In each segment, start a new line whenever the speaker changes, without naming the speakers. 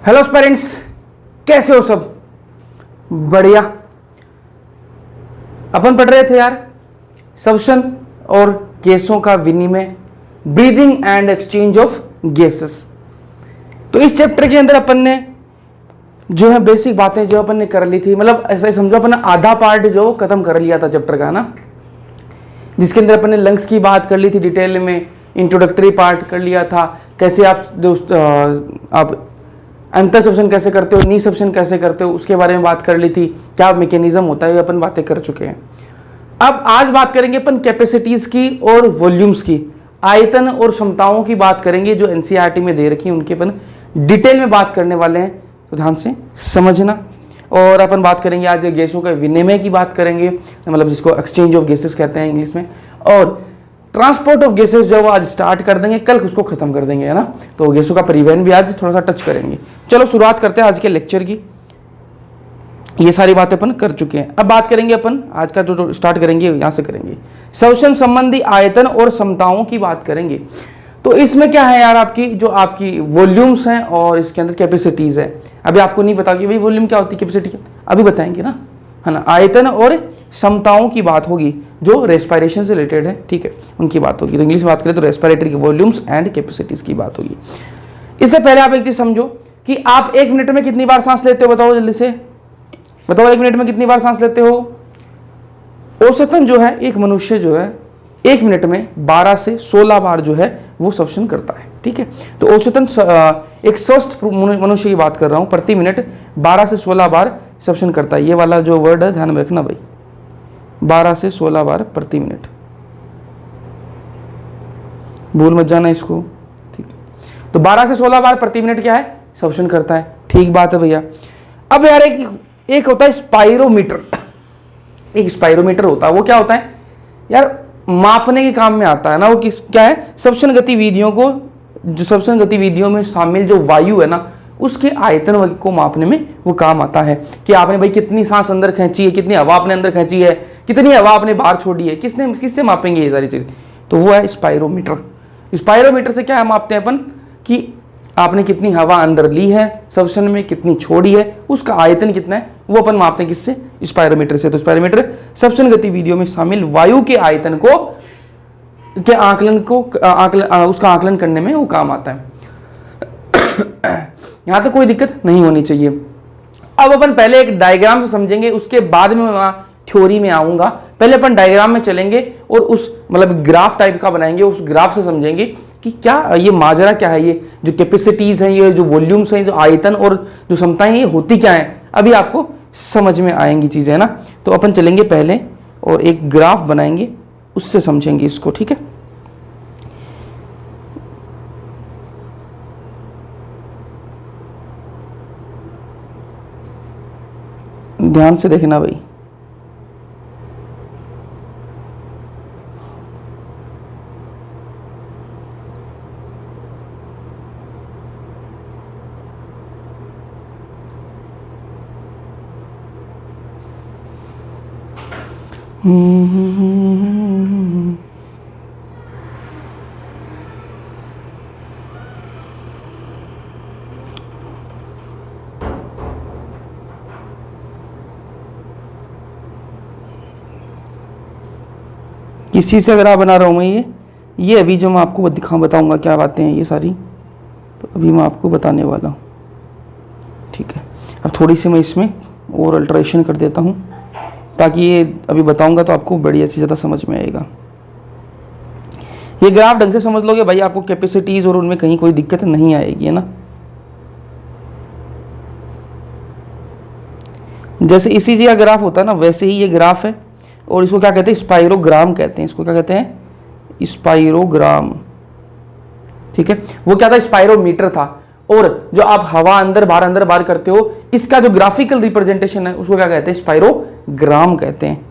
Hello parents, कैसे हो सब? बढ़िया। अपन पढ़ रहे थे यार सब्शन और गैसों का विनिमय, breathing and exchange of gases. तो इस चैप्टर के अंदर अपन ने जो है बेसिक बातें जो अपन ने कर ली थी, मतलब ऐसा ही समझो अपन ने आधा पार्ट जो खत्म कर लिया था चैप्टर का ना, जिसके अंदर अपन ने लंग्स की बात कर ली थी डिटेल में, इंट्रोडक्टरी पार्ट कर लिया था, कैसे आप आप अंतर सब्शन कैसे करते हो, नी सब्शन कैसे करते हो, उसके बारे में बात कर ली थी, क्या मैकेनिज्म होता है, ये अपन बातें कर चुके हैं। अब आज बात करेंगे अपन कैपेसिटीज की और वॉल्यूम्स की, आयतन और क्षमताओं की बात करेंगे जो एनसीईआरटी में दे रखी है, उनके अपन डिटेल में बात करने वाले हैं, तो ध्यान से समझना। और अपन बात करेंगे आज गैसों के विनिमय की बात करेंगे, मतलब जिसको एक्सचेंज ऑफ गैसेस कहते हैं इंग्लिश में, और ट्रांसपोर्ट ऑफ गैसेस जो वो आज स्टार्ट कर देंगे, कल उसको खत्म कर देंगे, है ना। तो गैसों का परिवहन भी आज थोड़ा सा टच करेंगे। चलो शुरुआत करते हैं आज के लेक्चर की। ये सारी बातें अपन कर चुके हैं। अब बात करेंगे अपन आज का जो स्टार्ट करेंगे यहां से करेंगे, शोषण संबंधी आयतन और क्षमताओं की बात करेंगे। तो इसमें क्या है यार, आपकी जो आपकी वॉल्यूम्स हैं और इसके अंदर कैपेसिटीज है। अभी आपको नहीं पता कि भाई वॉल्यूम क्या होती है, कैपेसिटी क्या, अभी बताएंगे ना, है ना। आयतन और क्षमताओं की बात होगी जो रेस्पिरेशन से रिलेटेड है, ठीक है, उनकी बात होगी। तो इंग्लिश में बात करें तो रेस्पिरेटरी की वॉल्यूम्स एंड कैपेसिटीज की बात होगी। इससे पहले आप एक चीज समझो कि आप 1 मिनट में कितनी बार सांस लेते हो, बताओ जल्दी से बताओ, 1 मिनट में कितनी बार सांस लेते हो? औसतन जो है एक मनुष्य जो है 1 मिनट में 12 से 16 बार जो है वो श्वसन करता है, ठीक है। तो औसतन एक स्वस्थ मनुष्य की बात कर रहा हूं, प्रति मिनट 12 से 16 बार श्वसन करता है। ये वाला जो वर्ड है ध्यान में रखना भाई, 12 से 16 बार प्रति मिनट, भूल मत जाना इसको, ठीक है। तो 12 से 16 बार प्रति मिनट क्या है, श्वसन करता है, ठीक बात है भैया। अब यार एक होता है स्पाइरोमीटर, एक स्पाइरोमीटर होता है, वो क्या होता है यार, मापने के काम में आता है ना। वो किस क्या है, श्वसन गतिविधियों को, जो श्वसन गतिविधियों में शामिल जो वायु है ना, उसके आयतन को मापने में वो काम आता है। कि आपने भाई कितनी सांस अंदर खींची है, कितनी हवा आपने अंदर खींची है, कितनी हवा आपने बाहर छोड़ी है, किससे मापेंगे ये सारी चीज, तो वो है स्पाइरोमीटर। स्पाइरोमीटर से क्या मापते हैं अपन कि आपने कितनी हवा अंदर ली है श्वसन में, कितनी छोड़ी है, उसका आयतन कितना है, वो अपन मापते हैं किससे, स्पाइरोमीटर से। तो स्पाइरोमीटर श्वसन गतिविधियों में शामिल वायु के आयतन को के आकलन को उसका आकलन करने में वो काम आता है। यहां तक कोई दिक्कत नहीं होनी चाहिए। अब अपन पहले एक डायग्राम से समझेंगे, उसके बाद में मैं थ्योरी में आऊंगा। पहले अपन डायग्राम में चलेंगे और उस मतलब ग्राफ टाइप का बनाएंगे, उस ग्राफ से समझेंगे कि क्या ये माजरा क्या है, ये जो कैपेसिटीज हैं, ये जो वॉल्यूम्स हैं, जो आयतन और जो क्षमताएं, ये होती क्या है, अभी आपको समझ में आएंगी चीजें, है ना। तो अपन चलेंगे पहले और एक ग्राफ बनाएंगे, उससे समझेंगे इसको, ठीक है। ध्यान से देखना भाई। किस चीज़ का ग्राफ बना रहा हूँ मैं, ये अभी जो मैं आपको बताऊंगा क्या बातें हैं ये सारी, तो अभी मैं आपको बताने वाला हूँ, ठीक है। अब थोड़ी सी मैं इसमें और अल्ट्रेशन कर देता हूँ ताकि ये अभी बताऊंगा तो आपको बढ़िया से ज़्यादा समझ में आएगा। ये ग्राफ ढंग से समझ लोगे भाई, आपको कैपेसिटीज और उनमें कहीं कोई दिक्कत नहीं आएगी, है ना। जैसे इसी का ग्राफ होता है ना, वैसे ही ये ग्राफ है, और इसको क्या कहते हैं, स्पाइरोग्राम कहते हैं। इसको क्या कहते हैं, स्पाइरोग्राम, ठीक है। वो क्या था, स्पाइरोमीटर था। और जो आप हवा अंदर बाहर करते हो, इसका जो ग्राफिकल रिप्रेजेंटेशन है उसको क्या कहते हैं, स्पाइरोग्राम कहते हैं।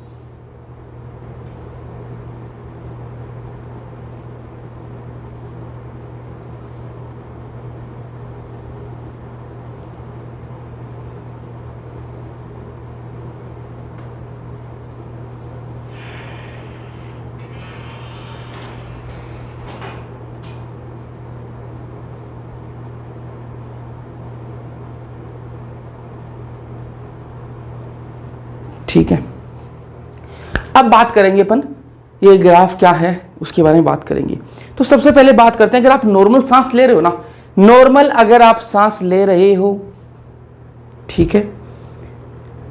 ठीक है, अब बात करेंगे अपन ये ग्राफ क्या है उसके बारे में बात करेंगे। तो सबसे पहले बात करते हैं, अगर आप नॉर्मल सांस ले रहे हो ना, नॉर्मल अगर आप सांस ले रहे हो, ठीक है,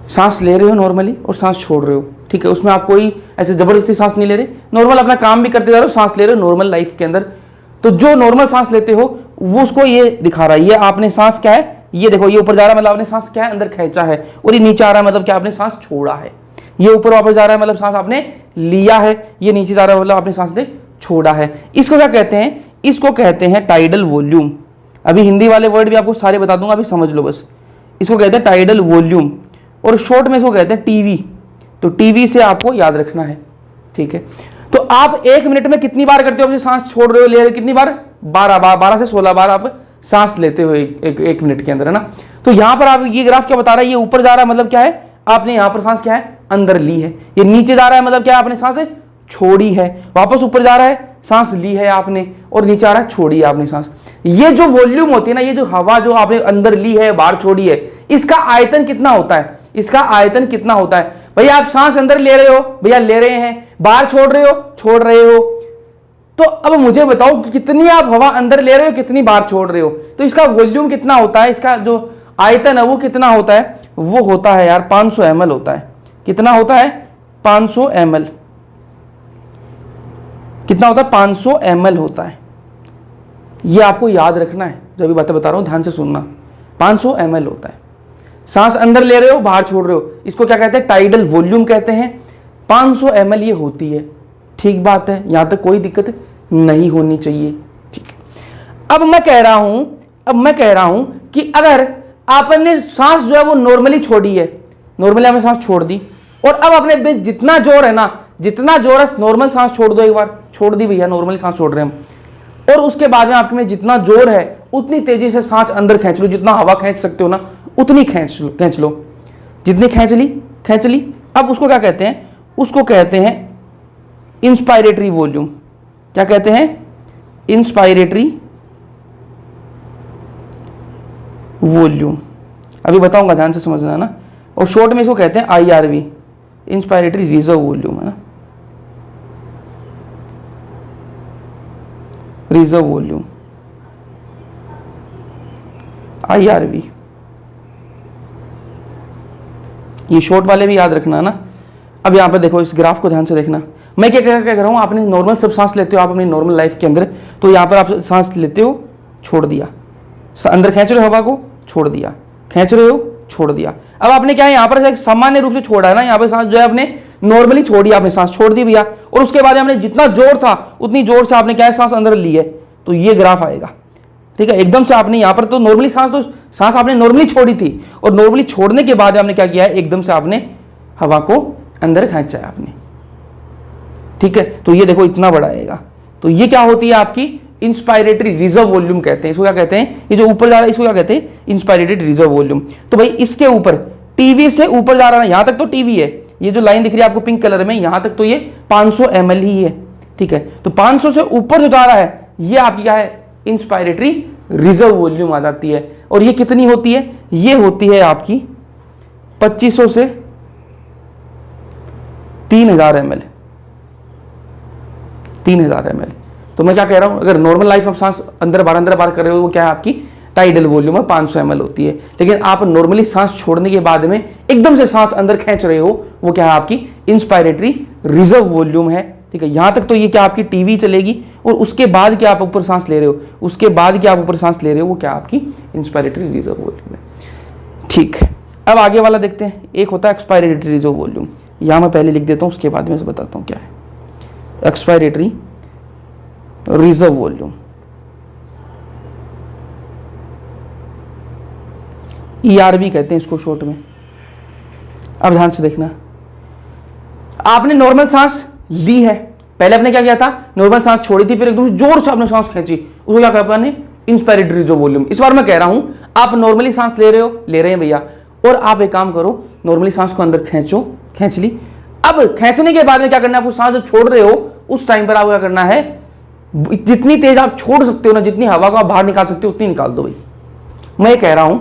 सांस ले रहे हो नॉर्मली और सांस छोड़ रहे हो, ठीक है, उसमें आप कोई ऐसे जबरदस्ती सांस नहीं ले रहे, नॉर्मल अपना काम भी करते जा रहे हो, सांस ले रहे हो नॉर्मल लाइफ के अंदर। तो जो नॉर्मल सांस लेते हो वो उसको ये दिखा रहा है, ये आपने सांस क्या है, ये देखो ये ऊपर जा रहा है मतलब आपने सांस क्या है अंदर खींचा है, और ये नीचे आ रहा है मतलब क्या आपने सांस छोड़ा है। ये ऊपर वापस जा रहा है मतलब सांस आपने लिया है, ये नीचे जा रहा है मतलब आपने सांस ने छोड़ा है। इसको क्या कहते हैं, इसको कहते हैं टाइडल वॉल्यूम। अभी हिंदी वाले वर्ड भी आपको सारे बता दूंगा, अभी समझ लो बस। इसको कहते हैं टाइडल वॉल्यूम, और शॉर्ट में इसको कहते हैं टीवी। तो टीवी से आपको याद रखना है, ठीक है। तो आप 1 मिनट में कितनी बार करते हो, सांस छोड़ रहे हो, ले रहे हो, कितनी बार, 12 से 16 बार आप सांस लेते हो एक मिनट के अंदर, है ना। तो यहां पर आप ये ग्राफ क्या बता रहा है, ये ऊपर जा रहा है मतलब क्या है, आपने यहां पर सांस क्या है अंदर ली है, ये नीचे जा रहा है मतलब क्या है, आपने सांस छोड़ी है, वापस ऊपर जा रहा है सांस ली है आपने, और नीचे आ रहा है छोड़ी है आपने सांस। ये जो वॉल्यूम होती है ना, ये जो हवा जो आपने अंदर ली है बाहर छोड़ी है, इसका आयतन कितना होता है, इसका आयतन कितना होता है। भैया आप सांस अंदर ले रहे हो, भैया ले रहे हैं, बाहर छोड़ रहे हो, छोड़ रहे हो, तो अब मुझे बताओ कि कितनी आप हवा अंदर ले रहे हो, कितनी बाहर छोड़ रहे हो, तो इसका वॉल्यूम कितना होता है, इसका जो आयतन है वो कितना होता है, वो होता है यार 500 ml होता है। कितना होता है, 500 ml। कितना होता है, 500 ml होता है। ये आपको याद रखना है, जो अभी बातें बता रहा हूं ध्यान से सुनना। 500 ml होता है, सांस अंदर ले रहे हो बाहर छोड़ रहे हो, इसको क्या कहते हैं, टाइडल वॉल्यूम कहते हैं। 500 ml ये होती है, ठीक बात है, यहां तक कोई दिक्कत नहीं होनी चाहिए, ठीक है। अब मैं कह रहा हूं कि अगर आपने सांस जो है वो नॉर्मली छोड़ी है, नॉर्मली आपने सांस छोड़ दी, और अब अपने जितना जोर है ना, जितना जोर है नॉर्मल सांस छोड़ दो, एक बार छोड़ दी भैया, नॉर्मली सांस छोड़ रहे हैं हम, और उसके बाद में आपके में जितना जोर है उतनी तेजी से सांस अंदर खींच लो, जितना हवा खींच सकते हो ना उतनी खींच लो, जितनी खींच ली। अब उसको क्या कहते हैं, उसको कहते हैं इंस्पायरेटरी वॉल्यूम। क्या कहते हैं, इंस्पायरेटरी वॉल्यूम। अभी बताऊंगा, ध्यान से समझना ना। और शॉर्ट में इसको कहते हैं IRV, इंस्पायरेटरी रिजर्व वॉल्यूम, है ना, रिजर्व वॉल्यूम, IRV। ये शॉर्ट वाले भी याद रखना ना। अब यहां पर देखो, इस ग्राफ को ध्यान से देखना, मैं क्या कह रहा हूं, आपने नॉर्मल सब सांस लेते हो आप अपनी नॉर्मल लाइफ के अंदर, तो यहां पर आप सांस लेते हो, छोड़ दिया, अंदर खींच रहे हो हवा को, छोड़ दिया, खींच रहे हो, छोड़ दिया। अब आपने क्या है, यहां पर सामान्य रूप से छोड़ा है ना, यहां पर सांस जो है आपने नॉर्मली छोड़ी, आपने सांस छोड़ दी भैया, और उसके बाद आपने जितना जोर था उतनी जोर से आपने क्या है सांस अंदर ली है, तो ये ग्राफ आएगा, ठीक है। एकदम से आपने यहां पर तो नॉर्मली सांस आपने नॉर्मली छोड़ी थी, और नॉर्मली छोड़ने के बाद आपने क्या किया है, एकदम से आपने हवा को अंदर खींचा है आपने, ठीक है। तो ये देखो इतना बड़ा आएगा, तो ये क्या होती है आपकी इंस्पायरेटरी रिजर्व वॉल्यूम कहते हैं। इसको क्या कहते हैं, ये जो ऊपर जा रहा है इसको क्या कहते हैं, इंस्पायरेटरी रिजर्व वॉल्यूम। तो भाई इसके ऊपर टीवी से ऊपर जा रहा है, यहां तक तो टीवी है, ये जो लाइन दिख रही है आपको पिंक कलर में, यहां तक तो ये 500 ml ही है, ठीक है। तो 500 से ऊपर जो जा रहा है ये आपकी क्या है, इंस्पायरेटरी रिजर्व वॉल्यूम आ जाती है। और ये कितनी होती है, ये होती है आपकी 2500 से 3000 ml, 3000 ml। तो मैं क्या कह रहा हूं, अगर नॉर्मल लाइफ आप सांस अंदर बाहर कर रहे हो, वो क्या है आपकी टाइडल वॉल्यूम है 500 ml होती है। लेकिन आप नॉर्मली सांस छोड़ने के बाद में एकदम से सांस अंदर खींच रहे हो, वो क्या है आपकी इंस्पायरेटरी रिजर्व वॉल्यूम है, ठीक है। यहां तक तो ये क्या आपकी टीवी चलेगी, और उसके बाद क्या आप ऊपर सांस ले रहे हो, उसके बाद क्या आप ऊपर सांस ले रहे हो, वो क्या आपकी इंस्पायरेटरी रिजर्व वॉल्यूम है, ठीक है। अब आगे वाला देखते हैं, एक होता है एक्सपायरेटरी रिजर्व वॉल्यूम, यहां मैं पहले लिख देता हूं, उसके बाद में बताता हूं क्या है एक्सपायरेटरी रिजर्व वॉल्यूम। ERV कहते हैं इसको शॉर्ट में। अब ध्यान से देखना, आपने नॉर्मल सांस ली है, पहले आपने क्या किया था, नॉर्मल सांस छोड़ी थी, फिर एकदम जोर से आपने सांस खींची, उसको क्या कहा आपने, इंस्पायरेटरी रिजर्व वॉल्यूम। इस बार मैं कह रहा हूं आप नॉर्मली सांस ले रहे हो, ले रहे हैं भैया, और आप एक काम करो, नॉर्मली सांस को अंदर खींचो, खींच ली। अब खींचने के बाद में क्या करना है, आपको सांस जब छोड़ रहे हो उस टाइम पर आपको क्या करना है, जितनी तेज आप छोड़ सकते हो ना, जितनी हवा को आप बाहर निकाल सकते हो उतनी निकाल दो भाई। मैं कह रहा हूं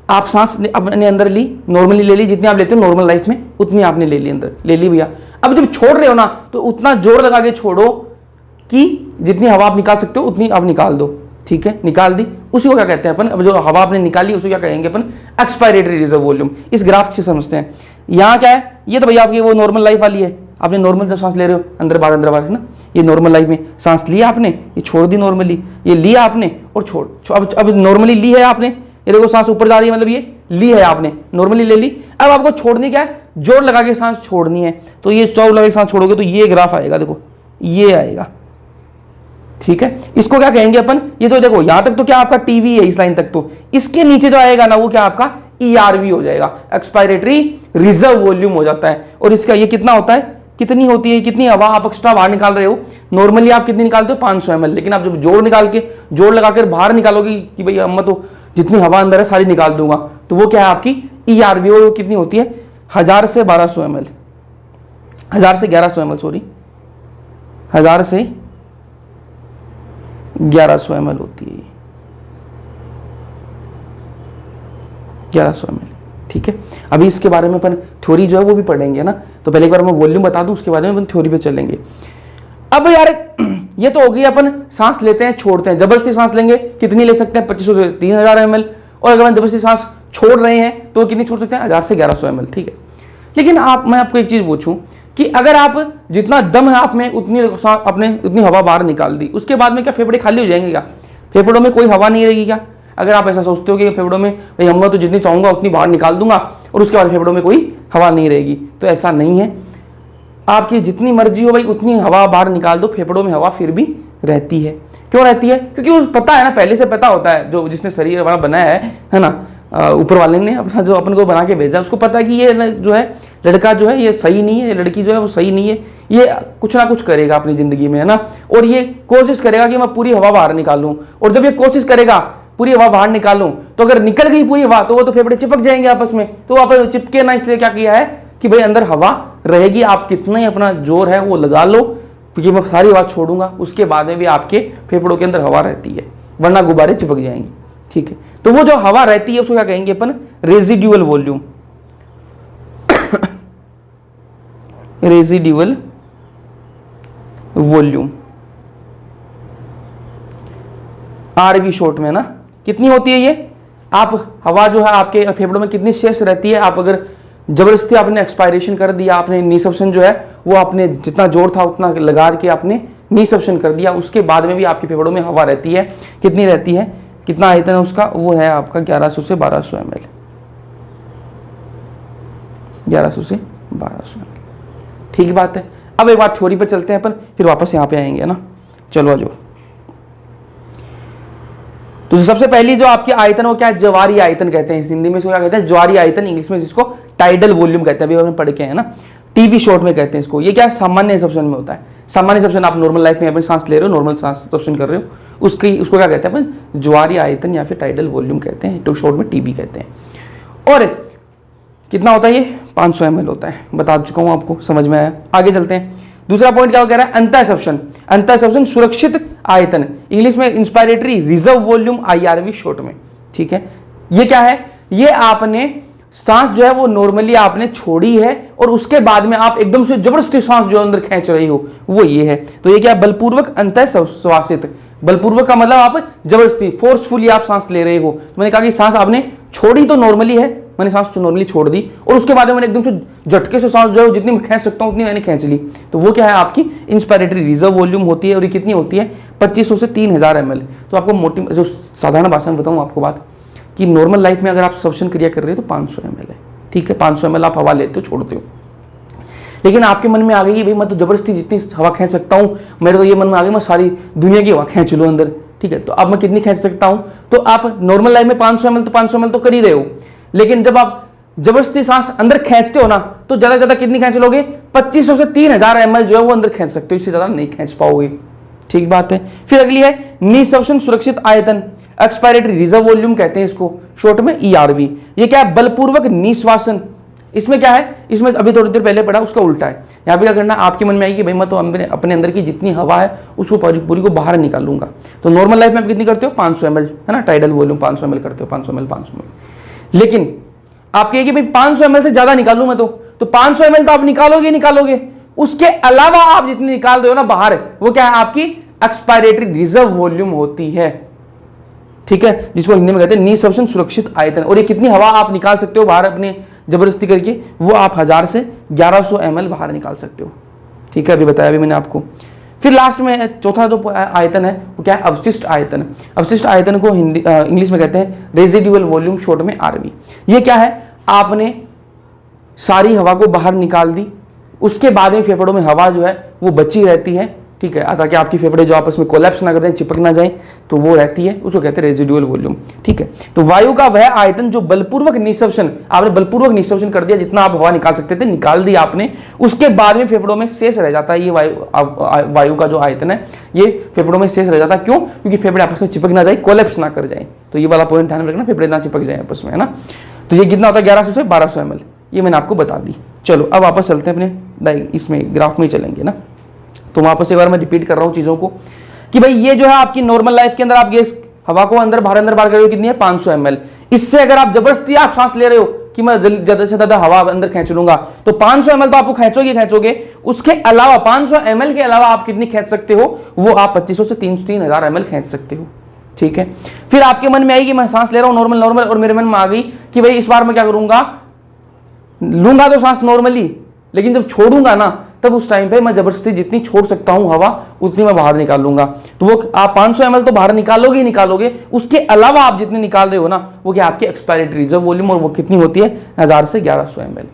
आप सांस अपने अंदर ली, नॉर्मली ले ली, जितनी आप लेते हो नॉर्मल लाइफ में उतनी आपने ले ली, अंदर ले ली भैया। अब जब छोड़ रहे हो ना तो उतना जोर लगा के छोड़ो कि जितनी हवा आप निकाल सकते हो उतनी आप निकाल दो, ठीक है, निकाल दी। उसी को क्या कहते हैं अपन, अब जो हवा आपने निकाली उसी क्या कहेंगे अपन, एक्सपायरेटरी रिजर्व वॉल्यूम। इस ग्राफ से समझते हैं। यहाँ क्या है, ये तो भैया आपकी वो नॉर्मल लाइफ वाली है, आपने नॉर्मल जब सांस ले रहे हो अंदर बाहर है ना, ये नॉर्मल लाइफ में सांस लिया आपने, ये छोड़ दी नॉर्मली, ये लिया आपने और छोड़, अब नॉर्मली ली है आपने, ये देखो सांस ऊपर जा रही है, मतलब ये ली है आपने, नॉर्मली ले ली। अब आपको छोड़नी क्या है, जोर लगा के सांस छोड़नी है। तो ये 100 लगा के सांस छोड़ोगे तो ये ग्राफ आएगा, देखो ये आएगा, ठीक है। इसको क्या कहेंगे अपन, ये तो देखो यहां तक तो क्या आपका टीवी है, इस लाइन तक तो, इसके नीचे जो आएगा ना वो क्या आपका ERV हो जाएगा, एक्सपायरेटरी रिजर्व वॉल्यूम हो जाता है। और इसका ये कितना होता है, कितनी होती है, कितनी हवा आप एक्स्ट्रा बाहर निकाल रहे हो। नॉर्मली आप कितनी निकालते हो, 500 ml, लेकिन आप जब जोर निकाल के जोर लगाकर बाहर निकालोगे कि भाई अम्मा तो जितनी हवा अंदर है सारी निकाल दूंगा, तो वो क्या है आपकी ERV, वो कितनी होती है 1000 से 1200 ml, 1000 से 1100 ml, सॉरी 1000 से 1100 ml होती है, 1100 ml, ठीक है। अभी इसके बारे में अपन थ्योरी जो है वो भी पढ़ेंगे ना, तो पहले एक बार मैं वॉल्यूम बता दूं, उसके बाद में अपन थ्योरी पे चलेंगे। अब यार ये तो हो गई, अपन सांस लेते हैं छोड़ते हैं, जबरदस्ती सांस लेंगे कितनी ले सकते हैं, 2500 से 3000 ml, और अगर हम जबरदस्ती सांस छोड़ रहे हैं तो कितनी छोड़ सकते हैं, 1000 से 1100 ml, ठीक है। लेकिन मैं आपको एक चीज पूछूं कि अगर आप जितना दम है आप में उतनी अपने उतनी हवा बाहर निकाल दी, उसके बाद में क्या फेफड़े खाली हो जाएंगे क्या, फेफड़ों में कोई हवा नहीं रहेगी क्या? अगर आप ऐसा सोचते हो कि फेफड़ों में भाई हम तो जितनी चाहूंगा उतनी बाहर निकाल दूंगा और उसके बाद फेफड़ों में कोई हवा नहीं रहेगी, तो ऐसा नहीं है। आपकी जितनी मर्जी हो भाई उतनी हवा बाहर निकाल दो, फेफड़ों में हवा फिर भी रहती है। क्यों रहती है? क्योंकि उस पता है ना, पहले से पता होता है, जो जिसने शरीर हमारा बनाया है ना, ऊपर वाले ने अपना जो अपन को बना के भेजा, उसको पता है कि ये जो है लड़का जो है ये सही नहीं है, लड़की जो है वो सही नहीं है, ये कुछ ना कुछ करेगा अपनी जिंदगी में, है ना, और ये कोशिश करेगा कि मैं पूरी हवा बाहर निकालूं। और जब ये कोशिश करेगा पूरी हवा बाहर निकालूं, तो अगर निकल गई पूरी हवा तो वो तो फेफड़े चिपक जाएंगे आपस में, तो आपस चिपके ना, इसलिए क्या किया है कि भाई अंदर हवा रहेगी, आप कितना ही अपना जोर है वो लगा लो, क्योंकि मैं सारी हवा छोड़ूंगा, उसके बाद में भी आपके फेफड़ों के अंदर हवा रहती है, वरना गुब्बारे चिपक जाएंगे, ठीक है। तो वो जो हवा रहती है उसको क्या कहेंगे अपन, residual volume, residual volume, RV short में ना। कितनी होती है ये, आप हवा जो है आपके फेफड़ों में कितनी शेष रहती है, आप अगर जबरदस्ती आपने एक्सपायरेशन कर दिया, आपने नीसप्शन जो है वो आपने जितना जोर था उतना लगा के आपने नीसप्शन कर दिया, उसके बाद में भी आपके फेफड़ों में हवा रहती है, कितनी रहती है, कितना आयतन है उसका, वो है आपका 1100 से 1200 ml, 1100 से 1200 ml, ठीक बात है। अब एक बार थ्योरी पे चलते हैं अपन, फिर वापस यहाँ पे आएंगे ना, चलो आ जाओ। तो सबसे पहली जो आपकी आयतन वो क्या है, ज्वारीय आयतन कहते हैं, हिंदी में इसको क्या कहते हैं, ज्वारीय आयतन, इंग्लिश में जिसको टाइडल वॉल्यूम कहते हैं, अभी हमने पढ़ के है ना, टीवी शॉर्ट में कहते हैं इसको। ये क्या सामान्य सप्शन में होता है, सामान्य सप्शन आप नॉर्मल लाइफ में अपन सांस ले रहे हो, नॉर्मल सांस सप्शन कर रहे हो, उसको क्या कहते हैं अपन, ज्वारीय आयतन या फिर टाइडल वॉल्यूम कहते हैं, तो शॉर्ट में टीबी कहते हैं। और कितना होता है ये, 500 ml होता है, बता चुका हूं आपको, समझ में आया। आगे चलते हैं, दूसरा पॉइंट क्या कह रहा है, अंतःसप्शन, अंतःसप्शन सुरक्षित आयतन, इंग्लिश में inspiratory reserve volume, IRV short में, ठीक है। ये क्या है, ये आपने सांस जो है वो नॉर्मली आपने छोड़ी है और उसके बाद में आप एकदम से जबरदस्ती सांस जो अंदर खींच रही हो, वो ये है। तो ये क्या है, बलपूर्वक अंतःश्वासित, बलपूर्वक का मतलब आप जबरदस्ती फोर्सफुली आप सांस ले रहे हो। तो मैंने कहा कि सांस आपने छोड़ी तो नॉर्मली है, मैंने सांस तो नॉर्मली छोड़ दी और उसके बाद में मैंने एकदम से झटके से सांस जो है जितनी मैं खींच सकता हूं उतनी मैंने खींच ली, तो वो क्या है आपकी इंस्पायरेटरी रिजर्व वॉल्यूम होती है। और ये कितनी होती है, 2500 से 3000 ml। तो आपको मोटी जो साधारण भाषा में बताऊं आपको बात, कि नॉर्मल लाइफ में अगर आप सप्शन क्रिया कर रहे हो तो 500 ml है, ठीक है, 500 ml आप हवा लेते हो छोड़ते हो। लेकिन आपके मन में आ गई भाई मैं तो जबरदस्ती जितनी हवा खींच सकता हूं, मेरे तो ये मन में आ गई मैं सारी दुनिया की हवा खींच लूं अंदर, ठीक है, तो अब मैं कितनी खींच सकता हूं, तो आप नॉर्मल लाइफ में 500 ml तो 500 ml तो कर ही रहे हो, लेकिन जब आप जबरदस्ती सांस अंदर खींचते हो ना तो ज्यादा से ज्यादा कितनी खींच लोगे, 2500 से 3000 ml जो है वो अंदर खींच सकते हो, इससे ज्यादा नहीं खींच पाओगे, ठीक बात है। फिर अगली है निःश्वसन सुरक्षित आयतन, एक्सपायरेटरी रिजर्व वॉल्यूम कहते हैं इसको, शॉर्ट में ERV। ये क्या है, बलपूर्वक निःश्वासन। इसमें क्या है, इसमें अभी थोड़ी देर पहले पढ़ा उसका उल्टा है। यहाँ पे क्या करना, आपके मन में आएगी भाई मैं तो अपने अंदर की जितनी हवा है उसको पूरी को बाहर निकालूंगा। तो नॉर्मल लाइफ में आप कितनी करते हो, 500 ml है ना, टाइडल वॉल्यूम 500 ml करते हो, 500 ml 500 ml। लेकिन आप कहिए कि भाई 500 ml से ज्यादा निकालूं मैं तो 500 ml तो आप निकालोगे, उसके अलावा आप जितनी निकाल रहे हो ना बाहर, वो क्या है? आपकी एक्सपायरेटरी रिजर्व वॉल्यूम होती है, ठीक है, जिसको हिंदी में कहते हैं निसफिशिएंट सुरक्षित आयतन। और ये कितनी हवा आप निकाल सकते हो बाहर अपने जबरदस्ती करके? वो आप 1000 से 1100 ml बाहर निकाल सकते हो, ठीक है, अभी बताया भी मैंने आपको। फिर लास्ट में चौथा जो आयतन है वो क्या है? अवशिष्ट आयतन। अवशिष्ट आयतन को हिंदी इंग्लिश में कहते हैं रेजिडुअल वॉल्यूम, शॉर्ट में आरवी। ये क्या है? आपने सारी हवा को बाहर निकाल दी, उसके बाद में फेफड़ों में हवा जो है वो बची रहती है, ठीक है, ताकि आपकी फेफड़े जो आपस में कोलैप्स ना कर दें, चिपक ना जाए, तो वो रहती है, उसको कहते हैं रेजिडुअल वॉल्यूम, ठीक है। तो वायु का वह आयतन जो बलपूर्वक निःसंवशन, आपने बलपूर्वक निःसंवशन कर दिया, जितना आप हवा निकाल सकते थे निकाल दिया आपने, उसके बाद में फेफड़ों में शेष रह जाता है। ये वायु का जो आयतन है ये फेफड़ों में शेष रह जाता है। क्यों? क्योंकि फेफड़े आपस में चिपक ना जाए, कोलैप्स ना कर जाए। तो ये वाला पॉइंट ध्यान में रखना, फेफड़े ना चिपक जाए आपस में, है ना। तो ये कितना होता है? 1100 से 1200 ml, ये मैंने आपको बता दी। चलो अब वापस चलते हैं अपने इसमें ग्राफ में चलेंगे ना। तो वापस एक बार मैं रिपीट कर रहा हूं चीजों को कि भाई ये जो है आपकी नॉर्मल लाइफ के अंदर आप गैस हवा को अंदर बाहर कर रहे हो, कितनी है? 500 ml। इससे अगर आप जबरदस्ती आप सांस ले रहे हो कि मैं ज्यादा से ज्यादा हवा अंदर खींच लूंगा, तो 500 ml तो आपको खींचोगे। उसके अलावा 500 ml के अलावा आप कितनी खींच सकते हो? वो आप 2500 से 3000 ml खींच सकते हो, ठीक है। फिर आपके मन में आएगी मैं सांस ले रहा हूं नॉर्मल, और मेरे मन में आ गई कि भाई इस बार मैं क्या करूंगा, लूंगा तो सांस नॉर्मली, लेकिन जब छोड़ूंगा ना तब उस टाइम पे मैं जबरदस्ती जितनी छोड़ सकता हूं हवा उतनी मैं बाहर निकाल लूंगा। तो वो आप 500 ml तो बाहर निकालोगे, उसके अलावा आप जितनी निकाल रहे हो ना वो क्या आपकी एक्सपायरेटरी रिजर्व वॉल्यूम, और वो कितनी होती है? 1000 से 1100 ml।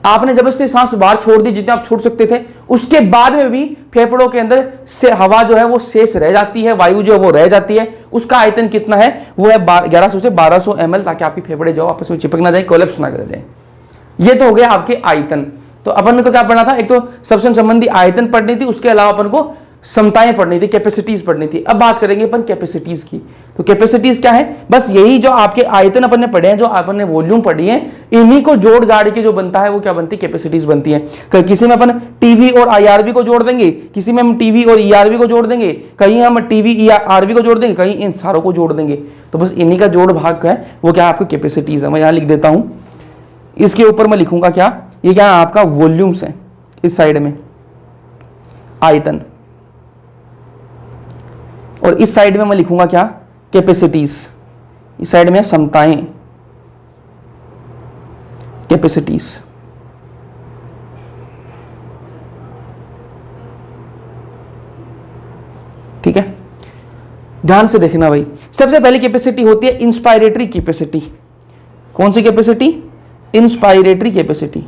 आपने जबरदस्ती सांस बाहर छोड़ दी जितने आप छोड़ सकते थे, उसके बाद में भी फेफड़ों के अंदर से हवा जो है वो शेष रह जाती है, वायु जो है वो रह जाती है। उसका आयतन कितना है? वो है 1100 से 1200 ml, ताकि आपकी फेफड़े जो आपस में चिपक ना जाए, कोलैप्स ना कर जाए। ये तो हो गया आपके आयतन। तो अपन को क्या पढ़ना था? एक तो श्वसन संबंधी आयतन पढ़नी थी, उसके अलावा अपन को क्षमताएं पढ़नी थी, कैपेसिटीज पढ़नी थी। अब बात करेंगे अपन कैपेसिटीज की। तो कैपेसिटीज क्या है? बस यही जो आपके आयतन अपन ने पढ़े हैं, जो अपन ने वॉल्यूम पढ़ी है, इन्हीं को जोड़ जाड़ के जो बनता है वो क्या बनती है? कैपेसिटीज बनती है। किसी में अपन टीवी और आईआरवी को जोड़ देंगे, किसी में हम टीवी और ईआरवी को जोड़ देंगे, कहीं हम टीवी आरवी को जोड़ देंगे, कहीं इन सारों को जोड़ देंगे। तो बस इन्हीं का जोड़ भाग है वो क्या आपकी कैपेसिटीज है। मैं यहां लिख देता हूं, इसके ऊपर मैं लिखूंगा क्या? ये क्या है? आपका वॉल्यूम्स है, इस साइड में आयतन, और इस साइड में मैं लिखूंगा क्या? कैपेसिटीज। इस साइड में क्षमताएं, कैपेसिटीज। ठीक है, ध्यान से देखना भाई। सबसे पहली कैपेसिटी होती है इंस्पायरेटरी कैपेसिटी। कौन सी capacity? Inspiratory capacity.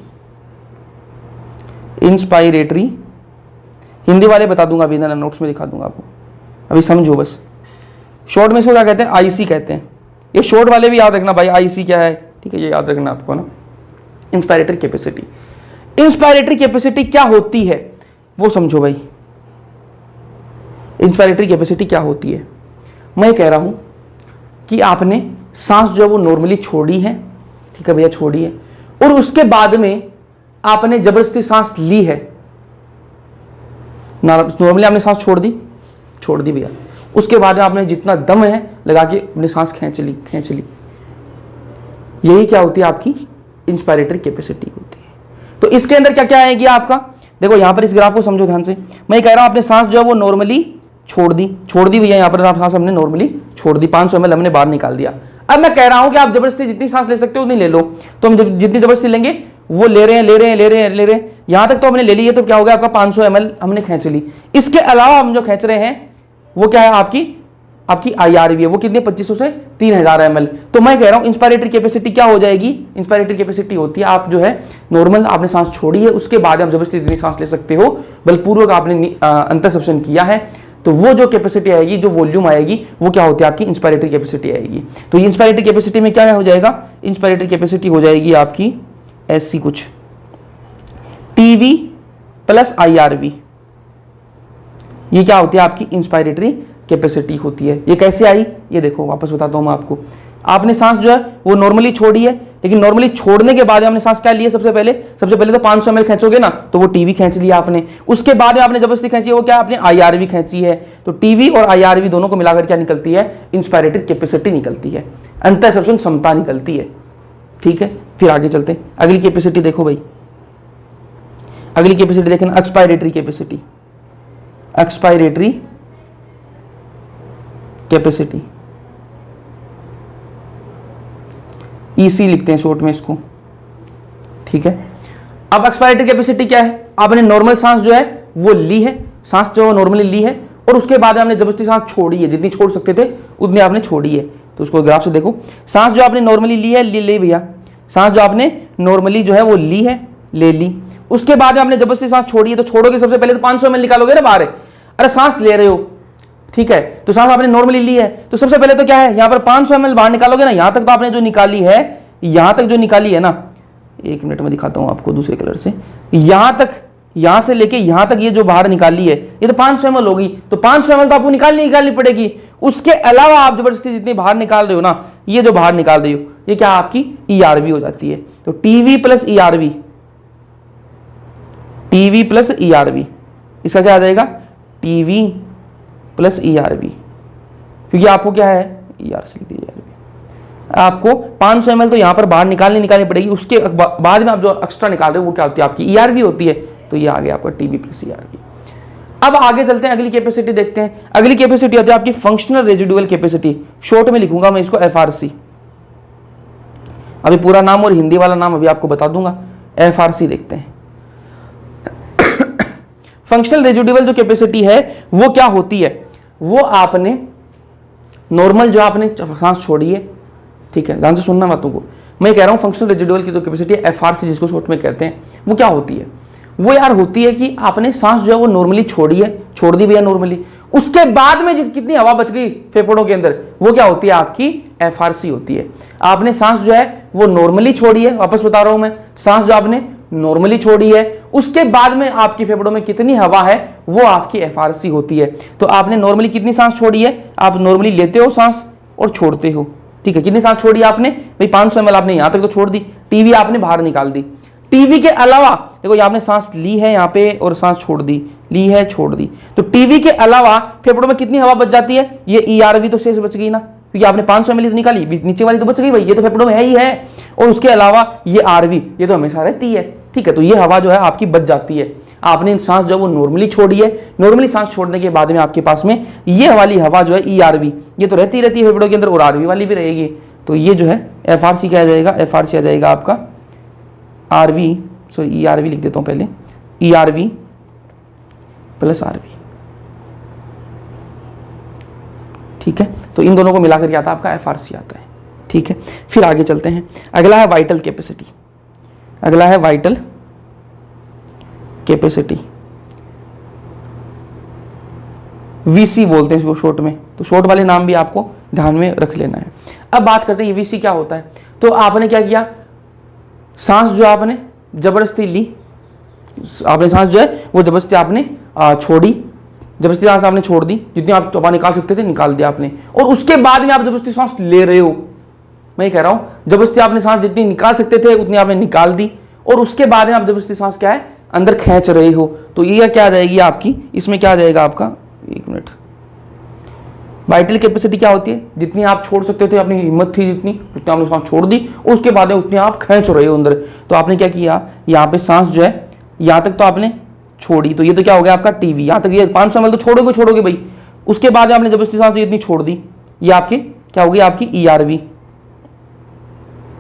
Inspiratory Hindi वाले बता दूंगा, अभी ना नोट्स में दिखा दूंगा आपको, अभी समझो बस। शॉर्ट में इसको क्या कहते हैं? आईसी कहते हैं। ये शॉर्ट वाले भी याद रखना भाई, आईसी क्या है, ठीक है, ये याद रखना आपको ना। इंस्पायरेटरी कैपेसिटी, इंस्पायरेटरी कैपेसिटी क्या होती है वो समझो भाई। इंस्पायरेटरी कैपेसिटी क्या होती है? मैं कह रहा हूं कि आपने सांस जो है वो नॉर्मली छोड़ी है, ठीक है भैया, छोड़ी है, और उसके बाद में आपने जबरदस्ती सांस ली है। नॉर्मली आपने सांस छोड़ दी भैया, उसके बाद आपने जितना दम है लगा के अपनी सांस खींच ली। यही क्या होती है? आपकी इंस्पायरेटरी कैपेसिटी होती है। तो इसके अंदर क्या क्या आएगी आपका? देखो यहां पर इस ग्राफ को समझो ध्यान से। मैं कह रहा हूं आपने सांस जो है वो नॉर्मली छोड़ दी भैया, यहां पर आप सांस हमने नॉर्मली छोड़ दी, 500 ml हमने बाहर निकाल दिया। अब मैं कह रहा हूं कि आप जबरदस्ती जितनी सांस ले सकते हो उतनी ले लो। तो हम जितनी जबरदस्ती लेंगे वो ले रहे हैं, यहां तक तो हमने ले ली है। तो क्या हो गया आपका? 500 ml हमने खींच ली। इसके अलावा हम जो खींच रहे हैं वो क्या है? आपकी आईआरवी है, वो कितनी? 2500 से 3000 ml। तो मैं कह रहा हूं इंस्पायरेटरी कैपेसिटी क्या हो जाएगी? इंस्पायरेटरी कैपेसिटी होती है आप जो है नॉर्मल आपने सांस छोड़ी है, उसके बाद आप जबरदस्ती जितनी सांस ले सकते हो, बलपूर्वक आपने अंतःश्वसन किया है, तो वो जो कैपेसिटी आएगी, जो वॉल्यूम आएगी, वो क्या होती है? आपकी इंस्पायरेटरी कैपेसिटी आएगी। तो ये इंस्पायरेटरी कैपेसिटी में क्या हो जाएगा? इंस्पायरेटरी कैपेसिटी हो जाएगी आपकी ऐसी कुछ, टीवी प्लस आईआरवी। ये क्या होती है? आपकी इंस्पायरेटरी कैपेसिटी होती है। ये कैसे आई? ये देखो वापस बताता हूं मैं आपको। आपने सांस जो है वो नॉर्मली छोड़ी है, लेकिन नॉर्मली छोड़ने के बाद आपने सांस क्या ली है? सबसे पहले तो 500 ml खींचोगे ना, तो वो टीवी खींच लिया आपने। उसके बाद आपने जबरदस्ती खींची, वो क्या? आपने आईआरवी खींची है। तो टीवी और आईआरवी दोनों को मिलाकर क्या निकलती है? इंस्पायरेटरी कैपेसिटी निकलती है, अंतःश्वसन क्षमता निकलती है। ठीक है, फिर आगे चलते हैं। अगली कैपेसिटी देखो भाई, अगली कैपेसिटी देखें, expiratory capacity, expiratory capacity, EC लिखते हैं शॉर्ट में इसको, ठीक है। अब एक्सपायरेटरी कैपेसिटी क्या है, आपने नॉर्मल सांस जो है वो ली है, सांस जो नॉर्मली ली है, और उसके बाद आपने जबरदस्ती सांस छोड़ी है, जितनी छोड़ सकते थे उतनी आपने छोड़ी है। तो उसको ग्राफ से देखो, सांस जो आपने नॉर्मली ली है, ले भैया, सांस जो आपने नॉर्मली जो है वो ली है, ले ली, उसके बाद आपने जबरदस्ती सांस छोड़ी है, तो छोड़ोगे सबसे पहले तो 500 ml निकालोगे ना बाहर। अरे सांस ले रहे हो, ठीक है, तो सांस आपने नॉर्मली ली है, तो सबसे पहले तो क्या है, यहां पर 500 ml बाहर निकालोगे ना, यहां तक तो आपने जो निकाली है, यहां तक जो निकाली है ना, 1 मिनट में दिखाता हूं आपको दूसरे कलर से, यहां तक, यहां से लेके यहां तक ये जो बाहर निकाली है, ये तो 500 ml होगी, तो 500 ml तो आपको निकालनी पड़ेगी। उसके अलावा आप जबरदस्ती जितनी बाहर निकाल रहे हो ना, ये जो बाहर निकाल रही हो, ये क्या आपकी ERV हो जाती है। तो TV plus ERV, TV plus ERV, इसका क्या आ जाएगा, टीवी प्लस ERV, क्योंकि आपको क्या है, ERC लिख दीजिए, आपको 500 ml तो यहां पर बाहर निकालनी पड़ेगी, उसके बाद में आप जो एक्स्ट्रा निकाल रहे हो वो क्या होती है, आपकी ERV होती है। तो ये आ गया आपका टीवी प्लस ERV। अब आगे चलते हैं, अगली कैपेसिटी देखते हैं। अगली कैपेसिटी होती है आपकी फंक्शनल रेजिडुअल कैपेसिटी, शॉर्ट में लिखूंगा मैं इसको FRC, अभी पूरा नाम और हिंदी वाला नाम अभी आपको बता दूंगा। FRC देखते हैं। फंक्शनल रेजिडुअल जो कैपेसिटी है वो क्या होती है, वो आपने नॉर्मल जो आपने सांस छोड़ी है, ठीक है, ध्यान से सुनना बातों को, मैं कह रहा हूं फंक्शनल रेजिडुअल की जो कैपेसिटी है FRC जिसको शॉर्ट में कहते हैं, वो क्या होती है, वो यार होती है कि आपने सांस जो है वो नॉर्मली छोड़ी है, छोड़ दी भैया नॉर्मली, उसके बाद में कितनी हवा बच गई फेफड़ों के अंदर, वो क्या होती है आपकी FRC होती है। आपने सांस जो है वो नॉर्मली छोड़ी है, वापस बता रहा हूं मैं, सांस जो आपने नॉर्मली छोड़ी है, उसके बाद में आपकी फेफड़ों में कितनी हवा है वो आपकी FRC होती है। तो आपने नॉर्मली कितनी सांस छोड़ी है, आप नॉर्मली लेते हो सांस और छोड़ते हो, ठीक है, कितनी सांस छोड़ी आपने भाई, 500 ml आपने यहां तक तो छोड़ दी, टीवी आपने बाहर निकाल दी, टीवी के अलावा देखो ये आपने सांस ली है यहाँ पे और सांस छोड़ दी, ली है छोड़ दी, तो टीवी के अलावा फेफड़ों में कितनी हवा बच जाती है, ये ERV तो शेष बच गई ना, क्योंकि आपने 500 ml निकाली, नीचे वाली तो बच गई भाई, ये तो फेफड़ों में है ही है, और उसके अलावा ये RV ये तो हमेशा रहती है, ठीक है, तो ये हवा जो है आपकी बच जाती है। आपने सांस जो है वो नॉर्मली छोड़ी है, नॉर्मली सांस छोड़ने के बाद में आपके पास में ये वाली हवा जो है ERV ये तो रहती है फेफड़ों के अंदर, और RV वाली भी रहेगी। तो ये जो है FRC क्या आ जाएगा, FRC आ जाएगा आपका RV, सॉरी ERV लिख देता हूं पहले, ERV प्लस RV, ठीक है, तो इन दोनों को मिलाकर क्या आता है आपका FRC आता है, ठीक है। फिर आगे चलते हैं, अगला है वाइटल कैपेसिटी, अगला है वाइटल कैपेसिटी, VC बोलते हैं इसको शॉर्ट में, तो शॉर्ट वाले नाम भी आपको ध्यान में रख लेना है। अब बात करते हैं VC क्या होता है। तो आपने क्या किया, सांस जो आपने जबरदस्ती ली, आपने सांस जो है वो जबरदस्ती आपने छोड़ी, जबरदस्ती सांस आपने छोड़ दी, जितनी आप हवा निकाल सकते थे निकाल दिया आपने, और उसके बाद में आप जबरदस्ती सांस ले रहे हो, मैं ये कह रहा हूं जबरदस्ती आपने सांस जितनी निकाल सकते थे उतनी आपने निकाल दी, और उसके बाद में आप जबरदस्ती सांस क्या है अंदर खींच रहे हो, तो ये क्या आ जाएगी आपकी, इसमें क्या आ जाएगा आपका, 1 मिनट, वाइटल कैपेसिटी क्या होती है, जितनी आप छोड़ सकते थे, अपनी हिम्मत थी जितनी, उतनी आपने सांस छोड़ दी, उसके बाद में उतनी आप खींच रहे हो अंदर। तो आपने क्या किया, यहाँ पे सांस जो है यहाँ तक तो आपने छोड़ी, तो ये तो क्या हो गया आपका टीवी, यहाँ तक ये 500 ml तो छोड़ोगे भाई, उसके बाद आपने जबरदस्ती सांस इतनी छोड़ दी, ये आपके क्या होगी आपकी ERV,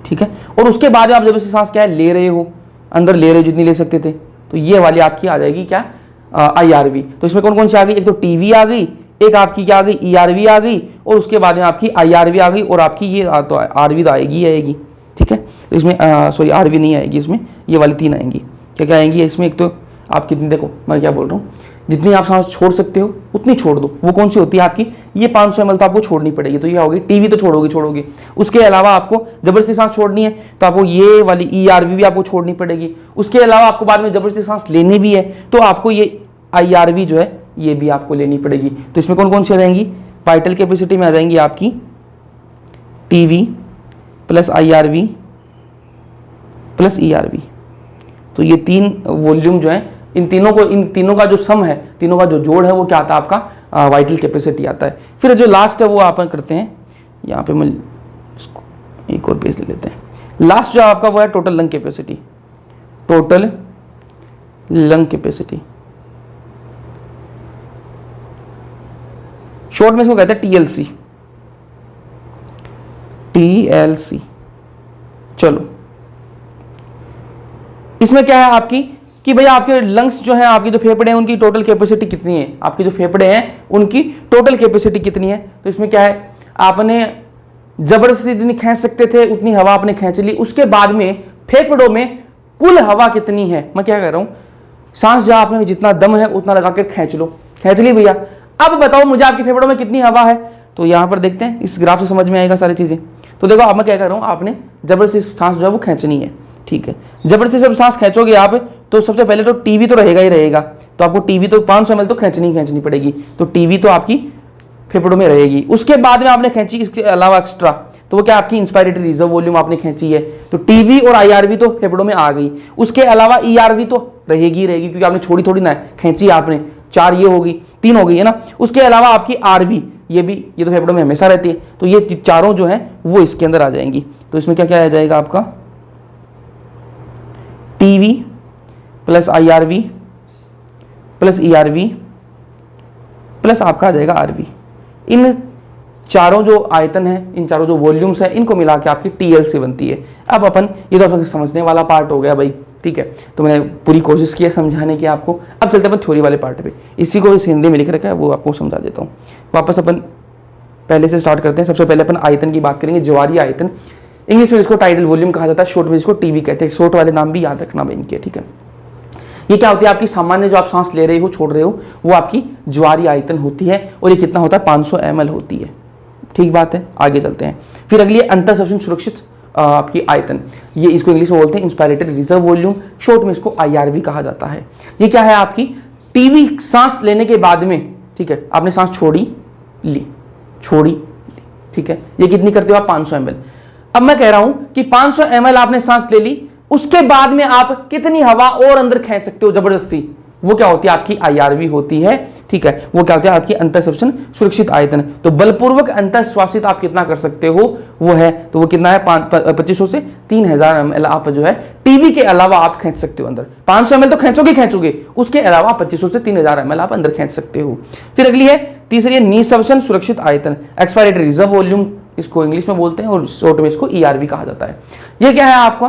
ठीक है, और उसके बाद आप जबरदस्ती सांस क्या है ले रहे हो, अंदर ले रहे हो जितनी ले सकते थे, तो ये वाली आपकी आ जाएगी क्या IRV। तो इसमें कौन कौन सी आ गई, एक तो टीवी आ गई, एक आपकी क्या आ गई ERV आ गई, और उसके बाद में आपकी IRV आ गई, और आपकी ये तो RV तो आएगी, ठीक है। तो इसमें सॉरी RV नहीं आएगी, इसमें ये वाली 3 आएंगी, क्या क्या आएंगी इसमें, एक तो आप कितनी, देखो मैं क्या बोल रहा हूँ, जितनी आप सांस छोड़ सकते हो उतनी छोड़ दो, वो कौन सी होती है आपकी, ये 500 ml तो आपको छोड़नी पड़ेगी, तो ये होगी टीवी तो छोड़ोगे, उसके अलावा आपको जबरदस्ती सांस छोड़नी है तो आपको ये वाली ERV भी आपको छोड़नी पड़ेगी, उसके अलावा आपको बाद में जबरदस्ती सांस लेनी भी है तो आपको ये IRV जो है ये भी आपको लेनी पड़ेगी। तो इसमें कौन कौन सी आ जाएंगी, वाइटल कैपेसिटी में आ जाएंगी आपकी TV plus IRV plus ERV, तो ये 3 वॉल्यूम जो है, इन तीनों का जो सम है, तीनों का जो जोड़ है वो क्या आता है आपका वाइटल कैपेसिटी आता है। फिर जो लास्ट है वो अपन करते हैं, यहाँ पे मैं इसको एक और पेज ले लेते हैं, लास्ट जो आपका वो है total lung capacity, total lung capacity, short में इसको कहते हैं टीएलसी, टीएलसी। चलो इसमें क्या है आपकी कि भैया आपके लंग्स जो है, आपके जो फेफड़े हैं उनकी टोटल कैपेसिटी कितनी है, आपके जो फेफड़े हैं उनकी टोटल कैपेसिटी कितनी है। तो इसमें क्या है, आपने जबरदस्ती जितनी खींच सकते थे उतनी हवा आपने खींच ली, उसके बाद में फेफड़ों में कुल हवा कितनी है, मैं क्या कह रहा हूं, सांस जो आपने जितना दम है उतना लगाकर खींच लो, खींच ली भैया। अब बताओ मुझे आपके फेफड़ों में कितनी हवा है। तो यहां पर देखते हैं, इस ग्राफ से समझ में आएगा सारी चीजें। तो देखो अब मैं क्या कर रहा हूं, आपने जबरदस्ती सांस जो है वो खींचनी है, ठीक है। जबरदस्ती जब सांस खींचोगे आप, तो सबसे पहले तो टीवी तो रहेगा ही रहेगा, तो आपको टीवी तो 500 ml तो खींचनी पड़ेगी, तो टीवी तो आपकी फेफड़ों में रहेगी। उसके बाद में आपने खींची इसके अलावा एक्स्ट्रा, तो वो क्या आपकी इंस्पायरेटरी रिजर्व वॉल्यूम आपने खींची है, तो टीवी और आईआरवी तो फेफड़ों में आ गई। उसके अलावा ईआरवी तो रहेगी क्योंकि आपने छोड़ी थोड़ी ना खींची, आपने 4 ये होगी, 3 हो गई है ना। उसके अलावा आपकी आरवी, ये तो फेफड़ों में हमेशा रहती है, तो ये चारों जो है वो इसके अंदर आ जाएंगी। तो इसमें क्या क्या आ जाएगा आपका, TV plus IRV plus ERV plus आपका आ जाएगा आरवी। इन चारों जो आयतन है, इन चारों जो वॉल्यूम्स है, इनको मिला के आपकी टीएलसी बनती है। अब अपन, ये तो आपको समझने वाला पार्ट हो गया भाई, ठीक है। तो मैंने पूरी कोशिश की है समझाने की आपको। अब चलते हैं अपन थ्योरी वाले पार्ट पे, इसी को इस हिंदी में लिख रखा है वो आपको समझा देता हूँ। वापस अपन पहले से स्टार्ट करते हैं। सबसे पहले अपन आयतन की बात करेंगे, ज्वारीय आयतन। इंग्लिश में इसको टाइडल वॉल्यूम कहा जाता है, शॉर्ट में इसको टीवी कहते हैं। शॉर्ट वाले नाम भी याद रखना भाई इनके, ठीक है। ये क्या होती है, आपकी सामान्य जो आप सांस ले रहे हो छोड़ रहे हो वो आपकी ज्वारीय आयतन होती है, और ये कितना होता है, 500 ml होती है, ठीक बात है। आगे चलते हैं, फिर अगली है अंतःश्वसन सुरक्षित आपकी आयतन, ये इसको इंग्लिश में बोलते हैं इंस्पायरेटरी रिजर्व वॉल्यूम, शॉर्ट में इसको आईआरवी कहा जाता है। ये क्या है आपकी, टीवी सांस लेने के बाद में, ठीक है, आपने सांस छोड़ी ली, ठीक है, ये कितनी करते हो आप, 500 ml। अब मैं कह रहा हूं कि 500 ml आपने सांस ले ली, उसके बाद में आप कितनी हवा और अंदर खींच सकते हो जबरदस्ती, वो क्या होती है आपकी आईआरवी होती है, ठीक है। वो क्या होती है आपकी अंतःश्वसन सुरक्षित आयतन। तो बलपूर्वक अंतःश्वासित आप कितना कर सकते हो वो है, तो वो कितना है 2500 से 3000 ml आप जो है टीवी के अलावा आप खींच सकते हो अंदर। 500 ml तो खींचोगे, उसके अलावा 2500 से 3000 ml आप अंदर खींच सकते हो। फिर अगली है तीसरी है निःश्वसन सुरक्षित आयतन, एक्सपायरेटरी रिजर्व वॉल्यूम इसको इंग्लिश में बोलते हैं, और शॉर्ट में इसको ईआरवी कहा जाता है। ये क्या है आपका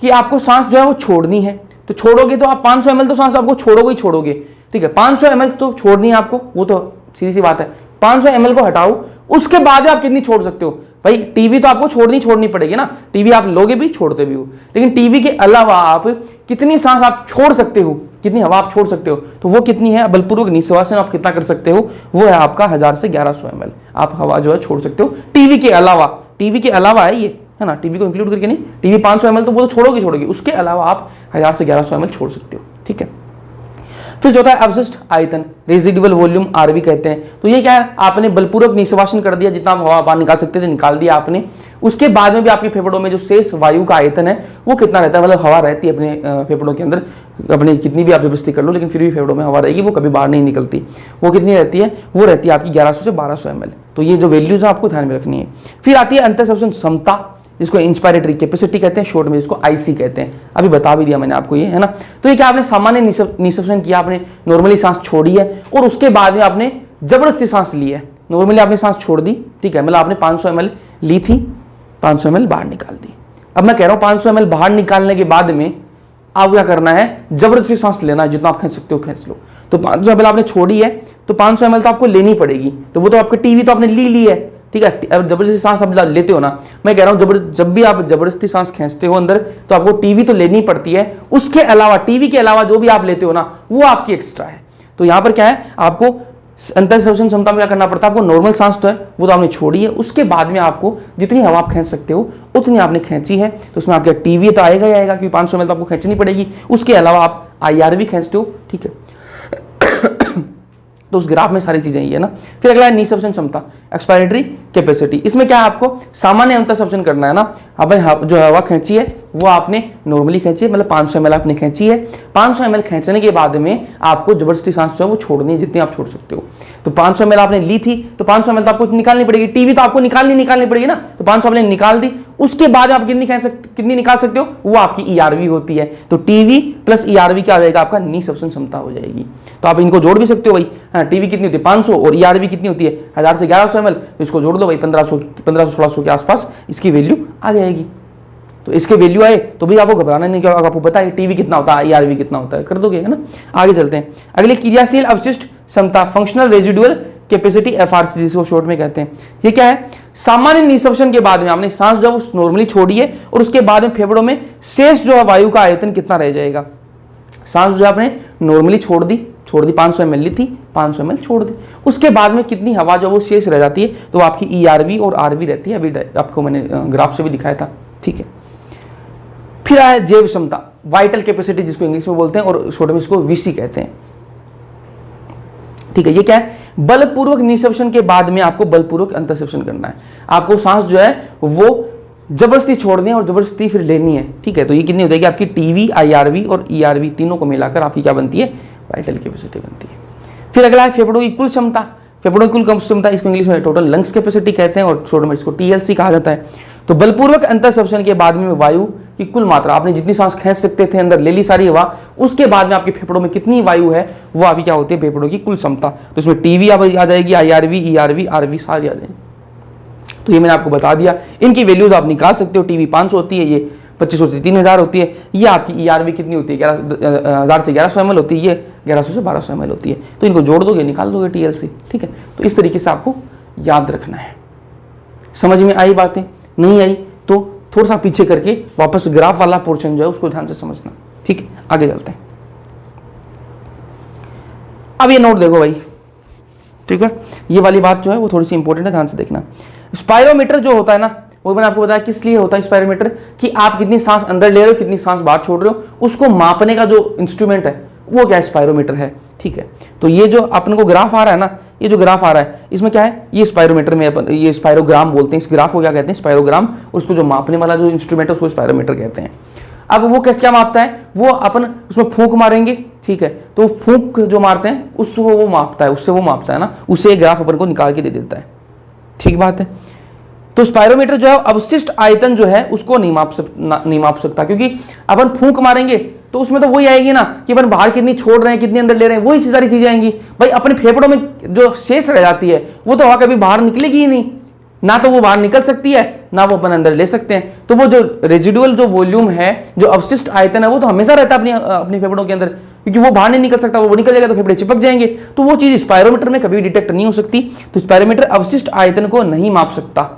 कि आपको सांस जो है वो छोड़नी है, तो छोड़ोगे तो आप 500 ml तो सांस आपको छोड़ोगे, ठीक है। 500 ml तो छोड़नी है आपको, वो तो सीधी सी बात है। 500 ml को हटाओ, उसके बाद आप कितनी छोड़ सकते हो भाई, टीवी तो आपको छोड़नी पड़ेगी ना, टीवी आप लोगे भी छोड़ते भी हो, लेकिन टीवी के अलावा आप कितनी सांस आप छोड़ सकते हो, कितनी हवा आप छोड़ सकते हो, तो वो कितनी है, बलपूर्वक निःश्वासन आप कितना कर सकते हो, वो है आपका 1000 से 1100 ml आप हवा जो है छोड़ सकते हो टीवी के अलावा है ये, है ना, टीवी को इंक्लूड करके नहीं। टीवी 500 ml तो वो तो छोड़ोगे, उसके अलावा आप 1000 से 1100 ml छोड़ सकते हो, ठीक है। फिर चौथा है अवशिष्ट आयतन, रेजिडुअल वॉल्यूम आरवी कहते हैं। तो ये क्या है, आपने बलपूर्वक निःश्वासन कर दिया, जितना हवा बाहर निकाल सकते थे निकाल दिया आपने, उसके बाद में भी आपके फेफड़ों में जो शेष वायु का आयतन है वो कितना रहता है, मतलब हवा रहती है अपने फेफड़ों के अंदर, अपने कितनी भी आप जबरदस्ती कर लो लेकिन फिर भी फेफड़ों में हवा रहेगी, वो कभी बाहर नहीं निकलती। वो कितनी रहती है, वो रहती है आपकी 1100 से 1200 ml। तो ये जो वैल्यूज है आपको ध्यान में रखनी है। फिर आती है अंतःश्वसन क्षमता, जिसको इंस्पायरेटरी कैपेसिटी कहते हैं, शॉर्ट में इसको आईसी कहते हैं। अभी बता भी दिया मैंने आपको ये, है ना। तो ये क्या, आपने सामान्य निःश्वासन किया, आपने नॉर्मली सांस छोड़ी है, और उसके बाद में आपने जबरदस्ती सांस ली है, नॉर्मली आपने सांस छोड़ दी, ठीक है, मतलब आपने 500 ml ली थी, 500 ml बाहर निकाल दी। अब मैं कह रहा हूं 500 ml बाहर निकालने के बाद में आप क्या करना है, जबरदस्ती सांस लेना है, जितना आप खींच सकते हो खींच लो। तो 500 ml आपने छोड़ी है, तो 500 ml तो आपको लेनी पड़ेगी, तो वो तो आपके टीवी तो आपने ली है, ठीक है। अब जबरदस्ती सांस आप लेते हो ना, मैं कह रहा हूं जब भी आप जबरदस्ती सांस खींचते हो अंदर, तो आपको टीवी तो लेनी पड़ती है, उसके अलावा टीवी के अलावा जो भी आप लेते हो ना वो आपकी एक्स्ट्रा है। तो यहां पर क्या है, आपको अंतःश्वसन क्षमता में क्या करना पड़ता है, आपको नॉर्मल सांस तो है वो तो आपने छोड़ी है, उसके बाद में आपको जितनी हवा आप खींच सकते हो उतनी आपने खींची है, तो उसमें आपका टीवी तो आएगा ही आएगा, क्योंकि 500 ml तो आपको खींचनी पड़ेगी, उसके अलावा आप आईआरवी खींचते हो, ठीक है। तो उस ग्राफ में सारी चीजें ये है ना। फिर अगला है निःश्वासन क्षमता, एक्सपायरेटरी कैपेसिटी। इसमें क्या है, आपको सामान्य अंतःश्वसन करना है ना, आपने जो हवा खींची है वो आपने नॉर्मली खींची है, मतलब 500 ml आपने खींची है। 500 ml खींचने के बाद में आपको जबरदस्ती सांस जो है वो छोड़नी है, जितनी आप छोड़ सकते हो। तो 500 ml आपने ली थी, तो 500 ml तो आपको निकालनी पड़ेगी। टीवी तो आपको निकालनी पड़ेगी ना, तो 500 ml निकाल दी। उसके बाद आप कितनी निकाल सकते हो, वो आपकी ERV होती है। तो टीवी प्लस ERV क्या आ जाएगा, आपका निःशोषण क्षमता हो जाएगी। तो आप इनको जोड़ भी सकते हो भाई, हाँ टीवी कितनी होती है 500 और ERV कितनी होती है 1000 से 1100 ml, तो इसको जोड़ दो भाई 1500-1600 के आसपास इसकी वैल्यू आ जाएगी। तो इसके वैल्यू आए तो भी आपको घबराना नहीं, क्या आपको पता है टीवी कितना होता है, ERV कितना होता है, कर दोगे है ना। आगे चलते हैं, अगले क्रियाशील अवशिष्ट क्षमता फंक्शनल रेजिडुअल कैपेसिटी FRC, जिसको शॉर्ट में कहते हैं। ये क्या है, सामान्य निःशोषण के बाद में आपने सांस जो है नॉर्मली छोड़ी है और उसके बाद में फेफड़ों में शेष जो है वायु का आयतन कितना रह जाएगा। सांस जो आपने नॉर्मली छोड़ दी 500 ml ली थी, 500 ml छोड़ दी, उसके बाद में कितनी हवा जो वो शेष रह जाती है, तो आपकी ERV और RV रहती है। अभी आपको मैंने ग्राफ से भी दिखाया था, ठीक है। फिर आया जैव क्षमता, वाइटल कैपेसिटी जिसको इंग्लिश में बोलते हैं और शॉर्ट में इसको VC कहते हैं, ठीक है। ये क्या है, बलपूर्वक निःशोषण के बाद में आपको बलपूर्वक अंतःशोषण करना है। आपको सांस जो है वो जबरदस्ती छोड़नी है और जबरदस्ती फिर लेनी है, ठीक है। तो ये कितनी हो जाएगी आपकी टीवी, IRV और ERV तीनों को मिलाकर आपकी क्या बनती है, वाइटल कैपेसिटी बनती है। फिर अगला है फेफड़ों की कुल क्षमता। फेफड़ों की कुल क्षमता इसको इंग्लिश में टोटल लंग्स कैपेसिटी कहते हैं और शॉर्ट में इसको TLC कहा जाता है। तो बलपूर्वक अंतःशोषण के बाद में वायु की कुल मात्रा, आपने जितनी सांस खींच सकते थे अंदर ले ली सारी हवा, उसके बाद में आपके फेफड़ों में कितनी वायु है वो अभी क्या होती है, फेफड़ों की कुल क्षमता। तो इसमें टीवी आ जाएगी, IRV, ERV, RV सारी आ जाएगी। तो ये मैंने आपको बता दिया, इनकी वैल्यूज आप निकाल सकते हो। टीवी 500 होती है, ये 2500 से 3000 होती है। ये आपकी ERV कितनी होती है, 1000 से 1100 ml होती है, ये 1100 से 1200 ml होती है। तो इनको जोड़ दोगे, निकाल दोगे TLC, ठीक है। तो इस तरीके से आपको याद रखना है। समझ में आई बातें, नहीं आई तो थोड़ा सा पीछे करके वापस ग्राफ वाला पोर्शन जो है उसको ध्यान से समझना, ठीक है। आगे चलते हैं, अब ये नोट देखो भाई, ठीक है। ये वाली बात जो है वो थोड़ी सी इंपॉर्टेंट है, ध्यान से देखना। स्पायरोमीटर जो होता है ना, वो मैंने आपको बताया किस लिए होता है स्पायरोमीटर, कि आप कितनी सांस अंदर ले रहे हो, कितनी सांस बाहर छोड़ रहे हो, उसको मापने का जो इंस्ट्रूमेंट है वो क्या स्पायरोमीटर है, ठीक है। तो ये जो अपन को ग्राफ आ रहा है ना, ये जो ग्राफ आ रहा है इसमें क्या है, ये स्पायरोमीटर में अपन ये स्पायरोग्राम बोलते हैं, इस ग्राफ को क्या कहते हैं, स्पायरोग्राम। उसको जो मापने वाला जो इंस्ट्रूमेंट है उसको स्पायरोमीटर कहते हैं। अब वो कैसे क्या मापता है, वो अपन उसमें फूंक मारेंगे, ठीक है। तो फूंक जो मारते हैं उसको वो मापता है, उससे वो मापता है ना, उससे ग्राफ अपन को निकाल के दे देता है, ठीक बात है। तो स्पायरोमीटर जो है अवशिष्ट आयतन जो है उसको नहीं माप सकता, क्योंकि अपन फूंक मारेंगे तो उसमें तो वही आएगी ना कि अपन बाहर कितनी छोड़ रहे हैं, कितनी अंदर ले रहे हैं, वही सारी चीजें आएंगी भाई। अपने फेफड़ों में जो शेष रह जाती है वो तो हवा कभी बाहर निकलेगी ही नहीं, ना तो वो बाहर निकल सकती है ना वो अपन अंदर ले सकते हैं। तो वो जो रेजिडुअल जो वॉल्यूम है, जो अवशिष्ट आयतन है, वो तो हमेशा रहता है अपने फेफड़ों के अंदर, क्योंकि वो बाहर नहीं निकल सकता। वो निकल जाएगा तो फेफड़े चिपक जाएंगे, तो वो चीज स्पायरोमीटर में कभी डिटेक्ट नहीं हो सकती। तो स्पायरोमीटर अवशिष्ट आयतन को नहीं माप सकता।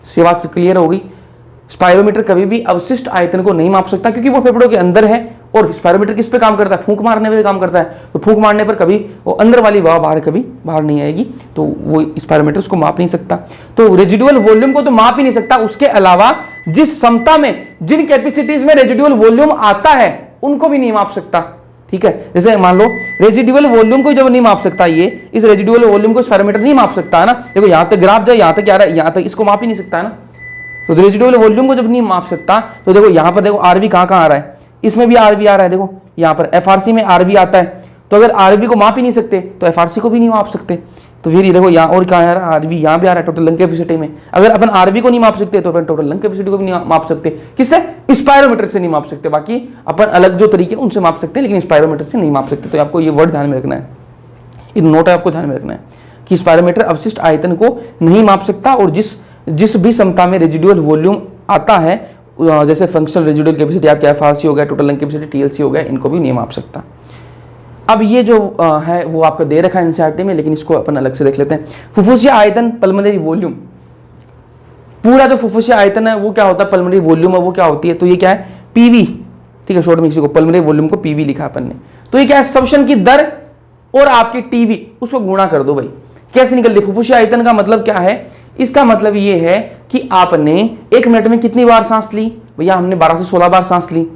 ये बात से क्लियर हो गई, स्पायरोमीटर कभी भी अवशिष्ट आयतन को नहीं माप सकता, क्योंकि वो फेफड़ों के अंदर है। और स्पायरोमीटर किस पे काम करता है, फूंक मारने पे काम करता है। तो फूंक मारने पर कभी वो अंदर वाली हवा बाहर कभी बाहर नहीं आएगी, तो वो स्पायरोमीटर उसको माप नहीं सकता। तो रेजिडुअल वॉल्यूम को तो माप ही नहीं सकता, उसके अलावा जिस क्षमता में, जिन कैपेसिटीज में रेजिडुअल वॉल्यूम आता है उनको भी नहीं माप सकता, ठीक है। जैसे मान लो रेजिडुअल वॉल्यूम को जब नहीं माप सकता, ये इस रेजिडुअल वॉल्यूम को स्पायरोमीटर नहीं माप सकता है ना। देखो यहां तक ग्राफ जाए, यहां तक क्या रहा है, यहां तक इसको माप ही नहीं सकता है ना। तो रेजिडुअल वॉल्यूम को जब नहीं माप सकता, तो देखो यहां पर देखो RV कहां आ रहा है, इसमें भी RV आ रहा है। देखो यहां पर FRC में RV आता है, तो अगर RV को माप ही नहीं सकते तो FRC को भी नहीं माप सकते। तो फिर ये देखो यहाँ और कहाँ आ रहा है, RV यहाँ भी आ रहा है टोटल लंग कैपेसिटी में। अगर अपन RV को नहीं माप सकते तो अपन टोटल लंग कैपेसिटी को भी नहीं माप सकते। किससे, स्पायरोमीटर से नहीं माप सकते। बाकी अपन अलग जो तरीके उनसे माप सकते हैं, लेकिन स्पायरोमीटर से नहीं माप सकते। तो आपको ये वर्ड ध्यान में रखना है, ये नोट आपको ध्यान में रखना है कि स्पायरोमीटर अवशिष्ट आयतन को नहीं माप सकता, और जिस भी क्षमता में रेजिडुअल वॉल्यूम आता है, जैसे फंक्शनल रेजिडुअल कैपेसिटी आपके FRC हो गया, टोटल लंग कैपेसिटी TLC हो गया, इनको भी नहीं माप सकता। अब ये जो है वो आपको दे रखा है NCERT में, लेकिन इसको अपन अलग से देख लेते हैं। फुफ्फुसीय आयतन, पल्मोनरी वॉल्यूम, पूरा जो फुफ्फुसीय आयतन है वो क्या होता है, पल्मोनरी वॉल्यूम है वो क्या होती है, तो ये क्या है PV, ठीक है। शॉर्ट में इसी को पल्मोनरी वॉल्यूम को PV लिखा अपन ने। तो ये क्या है, श्वसन की दर और आपकी TV उसको गुणा कर दो भाई। कैसे निकलती है फुफ्फुसीय आयतन का मतलब क्या है, इसका मतलब ये है कि आपने 1 मिनट में कितनी बार सांस ली, भैया हमने 12 से 16 बार सांस ली।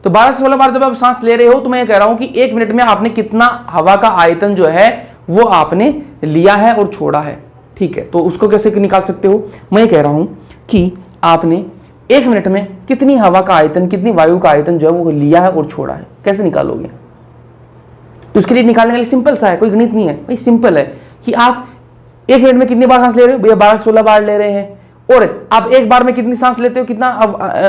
तो 12 से 16 बार जब आप सांस ले रहे हो, तो मैं ये कह रहा हूं कि 1 मिनट में आपने कितना हवा का आयतन जो है वो आपने लिया है और छोड़ा है, ठीक है। तो उसको कैसे निकाल सकते हो, मैं ये कह रहा हूं कि आपने 1 मिनट में कितनी हवा का आयतन, कितनी वायु का आयतन जो है वो लिया है और छोड़ा है, कैसे निकालोगे? तो उसके लिए निकालने के लिए सिंपल सा है, कोई गणित नहीं है भाई, सिंपल है कि आप 1 मिनट में कितनी बार सांस ले रहे हो भैया, 12-16 बार ले रहे हैं। और आप एक बार में कितनी सांस लेते हो, कितना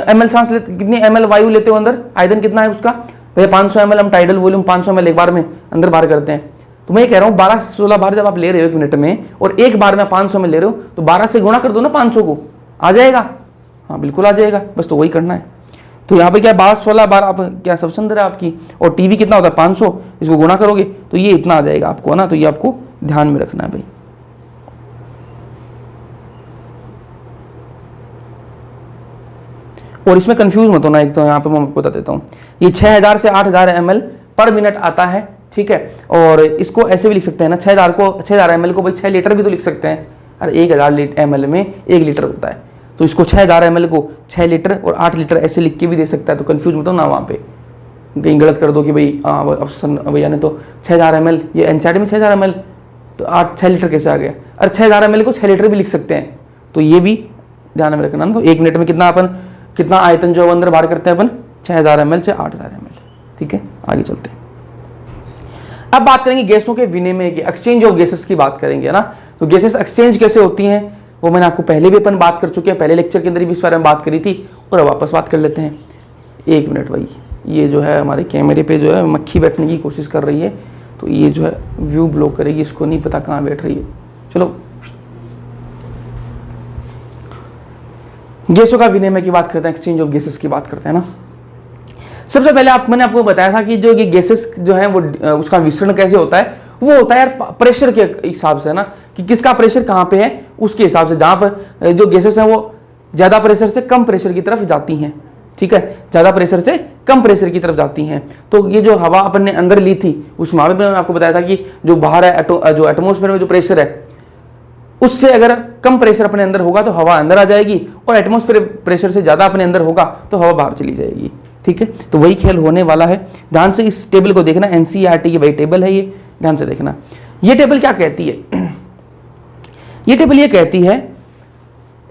ml सांस लेते, कितनी ml वायु लेते हो अंदर, आयतन कितना है उसका भैया 500 ml, हम टाइडल वॉल्यूम 500 ml एक बार में अंदर बाहर करते हैं। तो मैं ये कह रहा हूँ 12-16 बार जब आप ले रहे हो 1 मिनट में, और एक बार में 500 में ले रहे हो, तो 12 से गुणा कर दो ना 500 को, आ जाएगा? हाँ बिल्कुल आ जाएगा, बस तो वही करना है। तो यहाँ पे क्या 12-16 बार आप क्या सब सुंदर है आपकी, और टीवी कितना होता है 500, इसको गुणा करोगे तो ये इतना आ जाएगा आपको, है ना? तो ये आपको ध्यान में रखना है भाई। और इसमें कंफ्यूज मत होना, एक तो यहाँ पे मैं आपको बता देता हूँ, ये 6000 से 8000 ml पर मिनट आता है, ठीक है? और इसको ऐसे भी लिख सकते हैं ना, 6000 ml को भाई 6 लीटर भी तो लिख सकते हैं, अरे 1000 ml में 1 लीटर होता है, तो इसको 6000 ml को 6 लीटर और 8 लीटर ऐसे लिख के भी दे सकता है। तो कंफ्यूज मत हो ना वहाँ पे, कहीं गलत कर दो कि भाई ऑप्शन भैया ने तो 6000 ml, ये एनसीईआरटी में 6000 ml, तो 6 लीटर कैसे आ गया? अरे 6000 ml को 6 लीटर भी लिख सकते हैं, तो ये भी ध्यान में रखना ना। तो 1 मिनट में कितना आयतन जो अंदर बाहर करते हैं अपन, 6000 ml से 8000 ml, ठीक है? आगे चलते हैं। अब बात करेंगे गैसों के विनिमय की, एक्सचेंज ऑफ गैसेस की बात करेंगे, है ना? तो गैसेस एक्सचेंज कैसे होती हैं वो मैंने आपको पहले भी अपन बात कर चुके हैं, पहले लेक्चर के अंदर भी इस बारे में बात करी थी, और अब वापस बात कर लेते हैं। 1 मिनट भाई, ये जो है हमारे कैमरे पे जो है मक्खी बैठने की कोशिश कर रही है, तो ये जो है व्यू ब्लॉक करेगी, इसको नहीं पता कहाँ बैठ रही है। चलो गैसों का विनिमय की बात करते हैं, एक्सचेंज ऑफ गैसेस की बात करते हैं ना। सबसे पहले मैंने आपको बताया था कि जो ये गैसेस जो है वो उसका विसरण कैसे होता है, वो होता है यार प्रेशर के हिसाब से, ना कि किसका प्रेशर कहाँ पे है उसके हिसाब से। जहाँ पर जो गैसेस हैं वो ज़्यादा प्रेशर से कम प्रेशर की तरफ जाती हैं, ठीक है? ज़्यादा प्रेशर से कम प्रेशर की तरफ जाती हैं। तो ये जो हवा अपन ने अंदर ली थी उसमें मैंने आपको बताया था कि जो बाहर है जो एटमोस्फेयर में जो प्रेशर है उससे अगर कम प्रेशर अपने अंदर होगा तो हवा अंदर आ जाएगी, और एटमोस्फेयर प्रेशर से ज़्यादा अपने अंदर होगा तो हवा बाहर चली जाएगी, ठीक है? तो वही खेल होने वाला है। ध्यान से इस टेबल को देखना, एनसीईआरटी की भाई टेबल है ये, ध्यान से देखना। ये टेबल क्या कहती है? ये टेबल ये कहती है,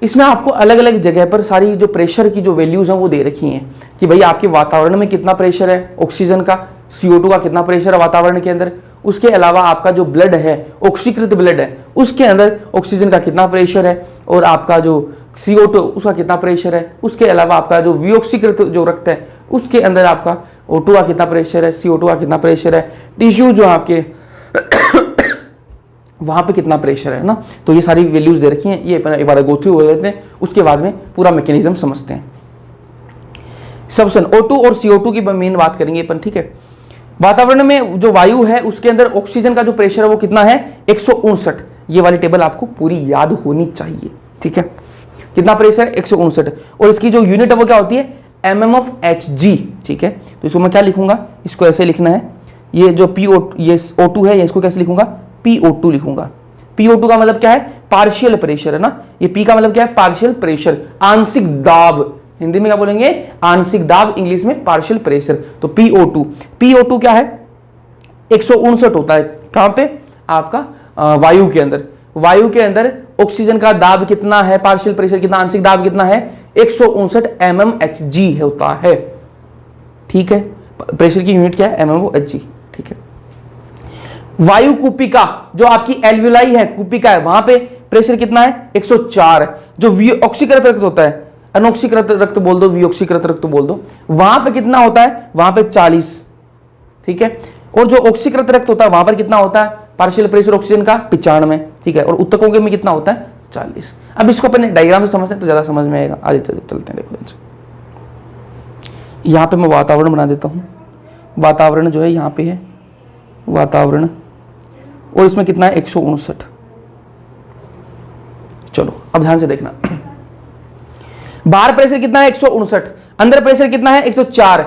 इसमें आपको अलग अलग जगह पर सारी जो प्रेशर की जो वैल्यूज हैं वो दे रखी हैं कि भाई आपके वातावरण में कितना प्रेशर है, ऑक्सीजन का, CO2 का कितना प्रेशर है वातावरण के अंदर, उसके अलावा आपका जो ब्लड है, ऑक्सीकृत ब्लड है, उसके अंदर ऑक्सीजन का कितना प्रेशर है, और आपका जो CO2 उसका कितना प्रेशर है, उसके अलावा आपका जो विऑक्सीकृत जो रक्त है उसके अंदर आपका O2 का कितना प्रेशर है, CO2 का कितना प्रेशर है, टिश्यू जो आपके वहां पे कितना प्रेशर है ना। तो ये सारी वैल्यूज दे रखी हैं, ये एक बार गो थ्रू हो लेते हैं, उसके बाद में पूरा मैकेनिज्म समझते हैं। सबसन O2 और CO2 की मेन बात करेंगे अपन, ठीक है? वातावरण में जो वायु है उसके अंदर ऑक्सीजन का जो प्रेशर है वो कितना है, 159। ये वाली टेबल आपको पूरी याद होनी चाहिए, ठीक है? कितना प्रेशर, 159, और इसकी जो यूनिट है वो क्या होती है, mm of Hg, ठीक है? तो इसको मैं क्या लिखूंगा, इसको ऐसे लिखना है, ये जो ये O2 है, इसको कैसे लिखूंगा, PO2 लिखूंगा। PO2 का मतलब क्या है, पार्शियल प्रेशर, है ना? ये P का मतलब क्या है, पार्शियल प्रेशर, आंशिक दाब, हिंदी में क्या बोलेंगे, आंशिक दाब, इंग्लिश में पार्शियल प्रेशर। तो PO2 क्या है, 159 होता है। कहां पे, आपका वायु के अंदर। वायु के अंदर ऑक्सीजन का दाब कितना है, पार्शियल प्रेशर कितना, आंशिक दाब कितना है, 159 mmHg होता है, ठीक है? प्रेशर की यूनिट क्या है, mmHg, ठीक है? वायु कुपिका जो आपकी एल्वियोलाई है, कुपिका है, वहां पे प्रेशर कितना है, 104। जो ऑक्सीकृत रक्त होता है, अनऑक्सीकृत रक्त बोल दो, विऑक्सीकृत रक्त बोल दो, वहां पे कितना होता है, वहां पे 40, ठीक है? और जो ऑक्सीकृत रक्त होता है वहां पर कितना होता है, पार्शियल प्रेशर ऑक्सीजन का 95, ठीक है? और उत्तकों के में कितना होता है, 40। अब इसको अपने डायग्राम से समझते हैं तो ज्यादा समझ में आएगा। आगे चलते हैं, देखो यहां पे मैं वातावरण बना देता हूं। वातावरण जो है यहां पे है वातावरण, और इसमें कितना है, 159। चलो अब ध्यान से देखना, बाहर प्रेशर कितना है, 159, अंदर प्रेशर कितना है, 104,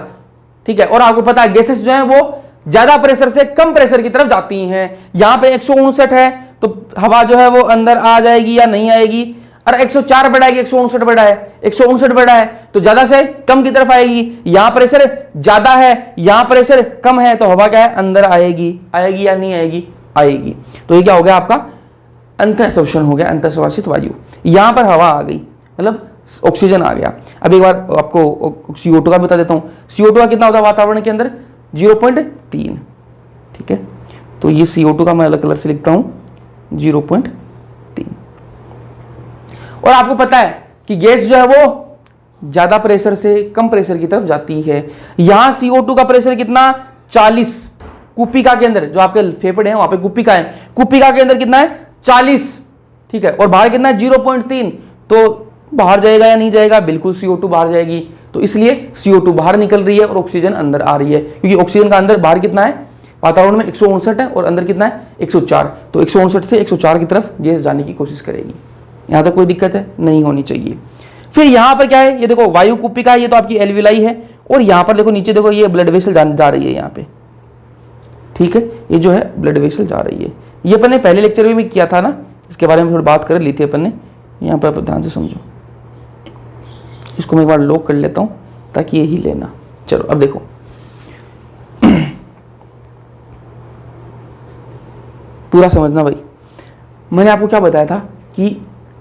ठीक है? और आपको पता है गैसेस जो है वो ज्यादा प्रेशर से कम प्रेशर की तरफ जाती हैं। यहां पे 159 है तो हवा जो है वो अंदर आ जाएगी या नहीं आएगी, अरे 104 बढ़ा है, 159 बढ़ा है, 159 बढ़ा है तो ज्यादा से कम की तरफ आएगी। यहां प्रेशर ज्यादा है, यहां प्रेशर कम है, तो हवा क्या है, अंदर आएगी या नहीं आएगी, आएगी। तो ये क्या हो गया, आपका अंतःश्वसन हो गया, अंतःश्वासित वायु। यहां पर हवा आ गई, मतलब ऑक्सीजन आ गया। अब एक बार आपको CO2 का बता देता हूं। CO2 का कितना होता है वातावरण के अंदर? 0.3। ठीक है, तो ये CO2 का मैं अलग कलर से लिखता हूं 0.3। और आपको पता है कि गैस जो है वो ज्यादा प्रेशर से कम प्रेशर की तरफ जाती है। यहां CO2 का प्रेशर कितना? 40 कुपिका के अंदर, जो आपके फेफड़े हैं वहां पे कुपिका है, कुपिका के अंदर कितना है? 40। ठीक है, और बाहर कितना है? 0.3। तो बाहर जाएगा या नहीं जाएगा? बिल्कुल CO2 बाहर जाएगी। तो इसलिए CO2 बाहर निकल रही है और ऑक्सीजन अंदर आ रही है, क्योंकि ऑक्सीजन का अंदर बाहर कितना है? वातावरण में 159 है और अंदर कितना है? 104। तो 159 से 104 की तरफ गैस जाने की कोशिश करेगी। यहां तक कोई दिक्कत है? नहीं होनी चाहिए। फिर यहां पर क्या है? ये देखो वायु कुपिका, ये तो आपकी एल्विलाई है, और यहां पर देखो नीचे देखो ये ब्लड वेसल जा रही है यहां पे। ठीक है, ये जो है ब्लड वेसल जा रही है। ये अपन ने पहले लेक्चर में किया था ना, इसके बारे में थोड़ी बात कर ली थी अपन ने। यहां पर ध्यान से समझो, इसको मैं एक बार लॉक कर लेता हूं ताकि यही लेना। चलो अब देखो, पूरा समझना भाई। मैंने आपको क्या बताया था कि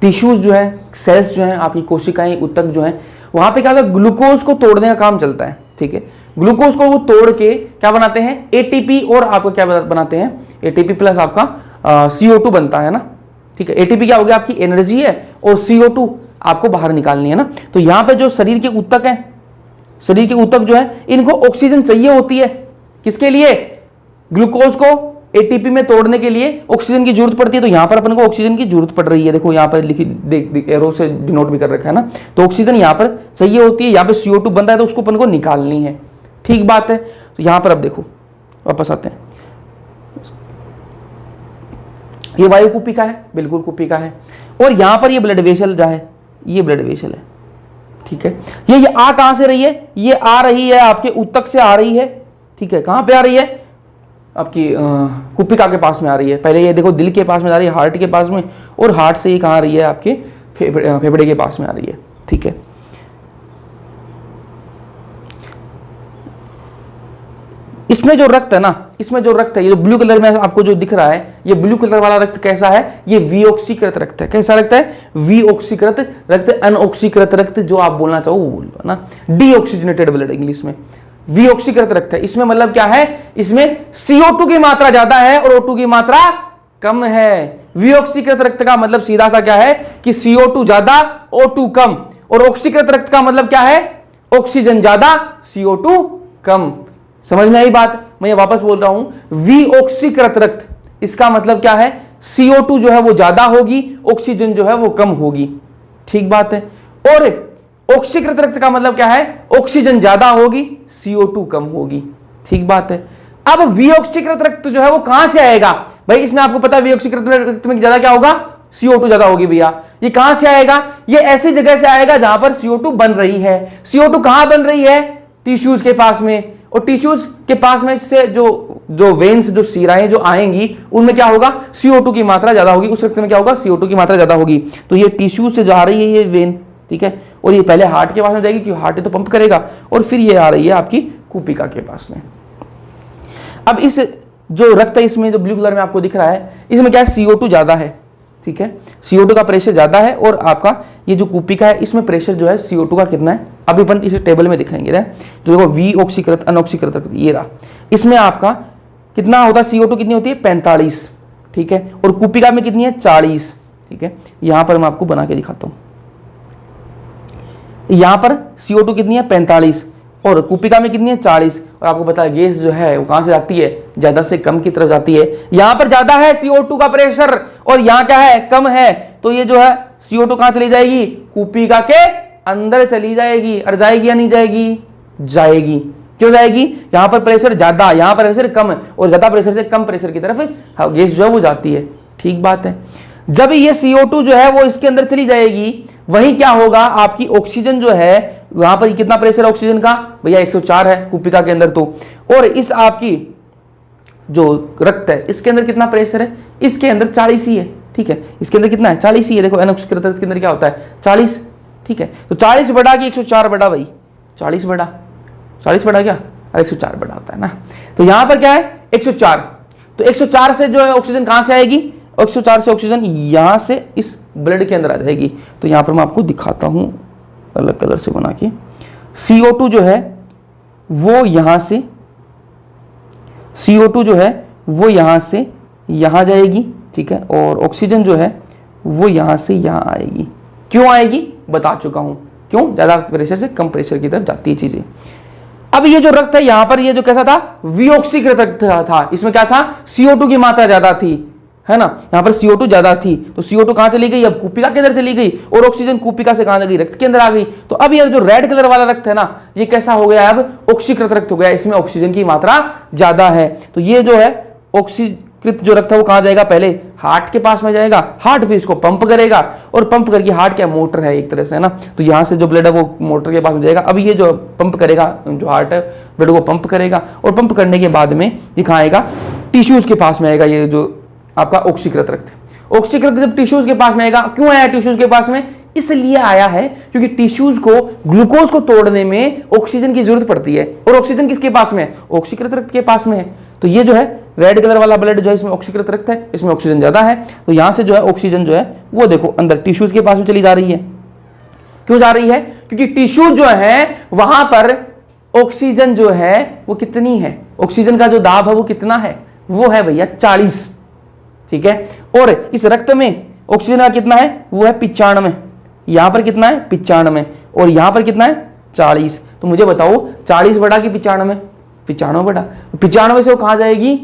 टिश्यूज जो है, सेल्स जो है, आपकी कोशिकाएं, ऊतक जो है, वहां पे क्या होता है? ग्लूकोज को तोड़ने का काम चलता है। ठीक है, ग्लूकोज को वो तोड़ के क्या बनाते हैं? ATP, और आपको क्या बनाते हैं? ATP प्लस आपका CO2 बनता है ना। ठीक है, ATP क्या हो गया? आपकी एनर्जी है, और CO2 आपको बाहर निकालनी है ना। तो यहां पे जो शरीर के ऊतक हैं, शरीर के ऊतक जो है, इनको ऑक्सीजन चाहिए होती है। किसके लिए? ग्लूकोज को ATP में तोड़ने के लिए ऑक्सीजन की जरूरत पड़ती है। तो यहां पर अपन को ऑक्सीजन की जरूरत पड़ रही है। देखो यहां पर लिखी, देख एरो से डिनोट भी कर रखा है ना। तो ऑक्सीजन यहां पर चाहिए होती है, यहां पे CO2 बन रहा है, तो उसको अपन को निकालनी है। ठीक बात है। तो यहां पर अब देखो, वापस आते हैं। ये वायु कुपिका है, बिल्कुल कुपिका है, और यहां पर ये ब्लड वेसल जो है, ये ब्लड वेसल है। ठीक है, ये आ कहां से रही है? ये आ रही है आपके ऊतक से आ रही है। ठीक है, कहां पे आ रही है? आपकी कुपिका के पास में आ रही है। पहले ये देखो दिल के पास में आ रही है, हार्ट के पास में, और हार्ट से ये कहां आ रही है? आपके फेफड़े के पास में आ रही है। ठीक है, इसमें जो रक्त है ना, इसमें जो रक्त है, ये जो ब्लू कलर में आपको जो दिख रहा है, ये ब्लू कलर वाला रक्त कैसा है? ये विऑक्सीकृत रक्त है। कैसा रक्त है? विऑक्सीकृत रक्त, अनऑक्सीकृत रक्त, जो आप बोलना चाहो वो बोलो ना, डीऑक्सीजनेटेड ब्लड इंग्लिश में। विऑक्सीकृत रक्त है। इसमें मतलब क्या है? इसमें CO2 की मात्रा ज्यादा है और O2 की मात्रा कम है। विऑक्सीकृत रक्त का मतलब सीधा सा क्या है कि CO2 ज्यादा, O2 कम। और ऑक्सीकृत रक्त का मतलब क्या है? ऑक्सीजन ज्यादा, CO2 कम। समझ में आई बात? मैं ये वापस बोल रहा हूं, विऑक्सीकृत रक्त, इसका मतलब क्या है? CO2 जो है वो ज्यादा होगी, ऑक्सीजन जो है वो कम होगी। ठीक बात है। और ऑक्सीकृत रक्त का मतलब क्या है? ऑक्सीजन ज्यादा होगी, CO2 कम होगी। ठीक बात है। अब विऑक्सीकृत रक्त जो है वो कहां से आएगा भाई? इसमें आपको पता है विऑक्सीकृत रक्त में ज्यादा क्या होगा? CO2 ज्यादा होगी भैया। ये कहां से आएगा? ये ऐसी जगह से आएगा जहां पर CO2 बन रही है। CO2 कहां बन रही है? टिश्यूज के पास में। और टिश्यूज के पास में से जो वेन्स, जो शिराएं जो आएंगी, उनमें क्या होगा? CO2 की मात्रा ज्यादा होगी। उस रक्त में क्या होगा? CO2 की मात्रा ज्यादा होगी। तो ये टिश्यू से जा रही है ये वेन। ठीक है, और ये पहले हार्ट के पास में जाएगी, क्योंकि हार्ट तो पंप करेगा, और फिर ये आ रही है आपकी कुपिका के पास में। अब इस जो रक्त है, इसमें जो ब्लू कलर में आपको दिख रहा है, इसमें क्या है? CO2 ज्यादा है। ठीक है, CO2 का प्रेशर ज्यादा है, और आपका ये जो कुपिका है, इसमें प्रेशर जो है CO2 का कितना है? अभी अपन इसे टेबल में दिखाएंगे। जो देखो विऑक्सीकृत, अनऑक्सीकृत रक्त, ये रहा। इसमें आपका कितना होता है? CO2 कितनी होती है? 45। ठीक है, और कुपिका में कितनी है? 40। ठीक है, यहां पर मैं आपको बना के दिखाता हूं। यहां पर CO2 कितनी है? 45, और कुपिका में कितनी है? 40। और आपको पता है गैस जो है वो कहां से जाती है? ज्यादा से कम की तरफ जाती है। यहां पर ज्यादा है CO2 का प्रेशर, और यहां क्या है? कम है। तो ये जो है CO2 कहां चली जाएगी? कुपिका के अंदर चली जाएगी। और जाएगी या नहीं जाएगी? जाएगी। क्यों जाएगी? यहां पर प्रेशर ज्यादा, यहां पर प्रेशर कम, और ज्यादा प्रेशर से कम प्रेशर की तरफ गैस जो है वो जाती है। ठीक बात है। जब ये CO2 जो है वो इसके अंदर चली जाएगी, वहीं क्या होगा? आपकी ऑक्सीजन जो है, वहां पर कितना प्रेशर है ऑक्सीजन का? भैया 104 है कुपिका के अंदर तो। और इस आपकी जो रक्त है, इसके अंदर कितना प्रेशर है? इसके अंदर 40 ही है। ठीक है, इसके अंदर कितना है? 40 ही है। देखो अनऑक्सीकृत रक्त के अंदर क्या होता है? 40। ठीक है, तो 40 बढ़ा कि 104 बढ़ा भाई? 40 बढ़ा। 40 बढ़ा क्या? 104 बढ़ा होता है ना। तो यहां पर क्या है? 104। तो 104 से जो है ऑक्सीजन कहां से आएगी? 104 से ऑक्सीजन यहां से इस ब्लड के अंदर आ जाएगी। तो यहां पर मैं आपको दिखाता हूं, अलग कलर से बना के, CO2 जो है वो यहां से, CO2 जो है वो यहां से यहां जाएगी, ठीक है, और ऑक्सीजन जो है वो यहां से यहां आएगी। क्यों आएगी बता चुका हूं, क्यों, ज्यादा प्रेशर से कम प्रेशर की तरफ जाती है चीजें। अब ये जो रक्त है यहां पर, ये जो कैसा था, विऑक्सीकृत रक्त था, इसमें क्या था, CO2 की मात्रा ज्यादा थी, है ना, यहां पर CO2 ज्यादा थी, तो CO2 कहां चली गई, अब कूपिका के अंदर चली गई, और ऑक्सीजन कूपिका से कहां गई, रक्त के अंदर आ गई। तो अब ये जो रेड कलर वाला रक्त है ना, ये कैसा हो गया, अब ऑक्सीकृत रक्त हो गया, इसमें ऑक्सीजन की मात्रा ज्यादा है। तो ये जो है ऑक्सीकृत जो रक्त है वो कहां जाएगा, पहले हार्ट के पास में जाएगा, हार्ट फिर इसको पंप करेगा, और पंप करके, हार्ट क्या मोटर है एक तरह से, है ना, तो यहां से जो ब्लड है वो मोटर के पास में जाएगा। अब ये जो पंप करेगा, जो हार्ट है ब्लड को पंप करेगा, और पंप करने के बाद में ये कहां आएगा, टिश्यूज के पास में आएगा, ये जो आपका ऑक्सीकृत रक्त। ऑक्सीकृत जब टिश्यूज के पास में आएगा, क्यों आया टिश्यूज के पास में, इसलिए आया है क्योंकि टिश्यूज को ग्लूकोज को तोड़ने में ऑक्सीजन की जरूरत पड़ती है, और ऑक्सीजन किसके पास में है, ऑक्सीकृत रक्त के पास में है। तो ये जो है रेड कलर वाला ब्लड जो है, इसमें ऑक्सीकृत रक्त है, इसमें ऑक्सीजन ज्यादा है, तो यहां से जो है ऑक्सीजन जो है वो देखो अंदर टिश्यूज के पास में चली जा रही है। क्यों जा रही है, क्योंकि टिश्यू जो है वहां पर ऑक्सीजन जो है वो कितनी है, ऑक्सीजन का जो दाब है वो कितना है, वो है भैया 40, ठीक है, और इस रक्त में ऑक्सीजन का कितना है, वो है 95, यहां पर कितना है 95, और यहां पर कितना है 40। तो मुझे बताओ 40 बड़ा कि 95, 95 बड़ा, 95 से वो कहां जाएगी,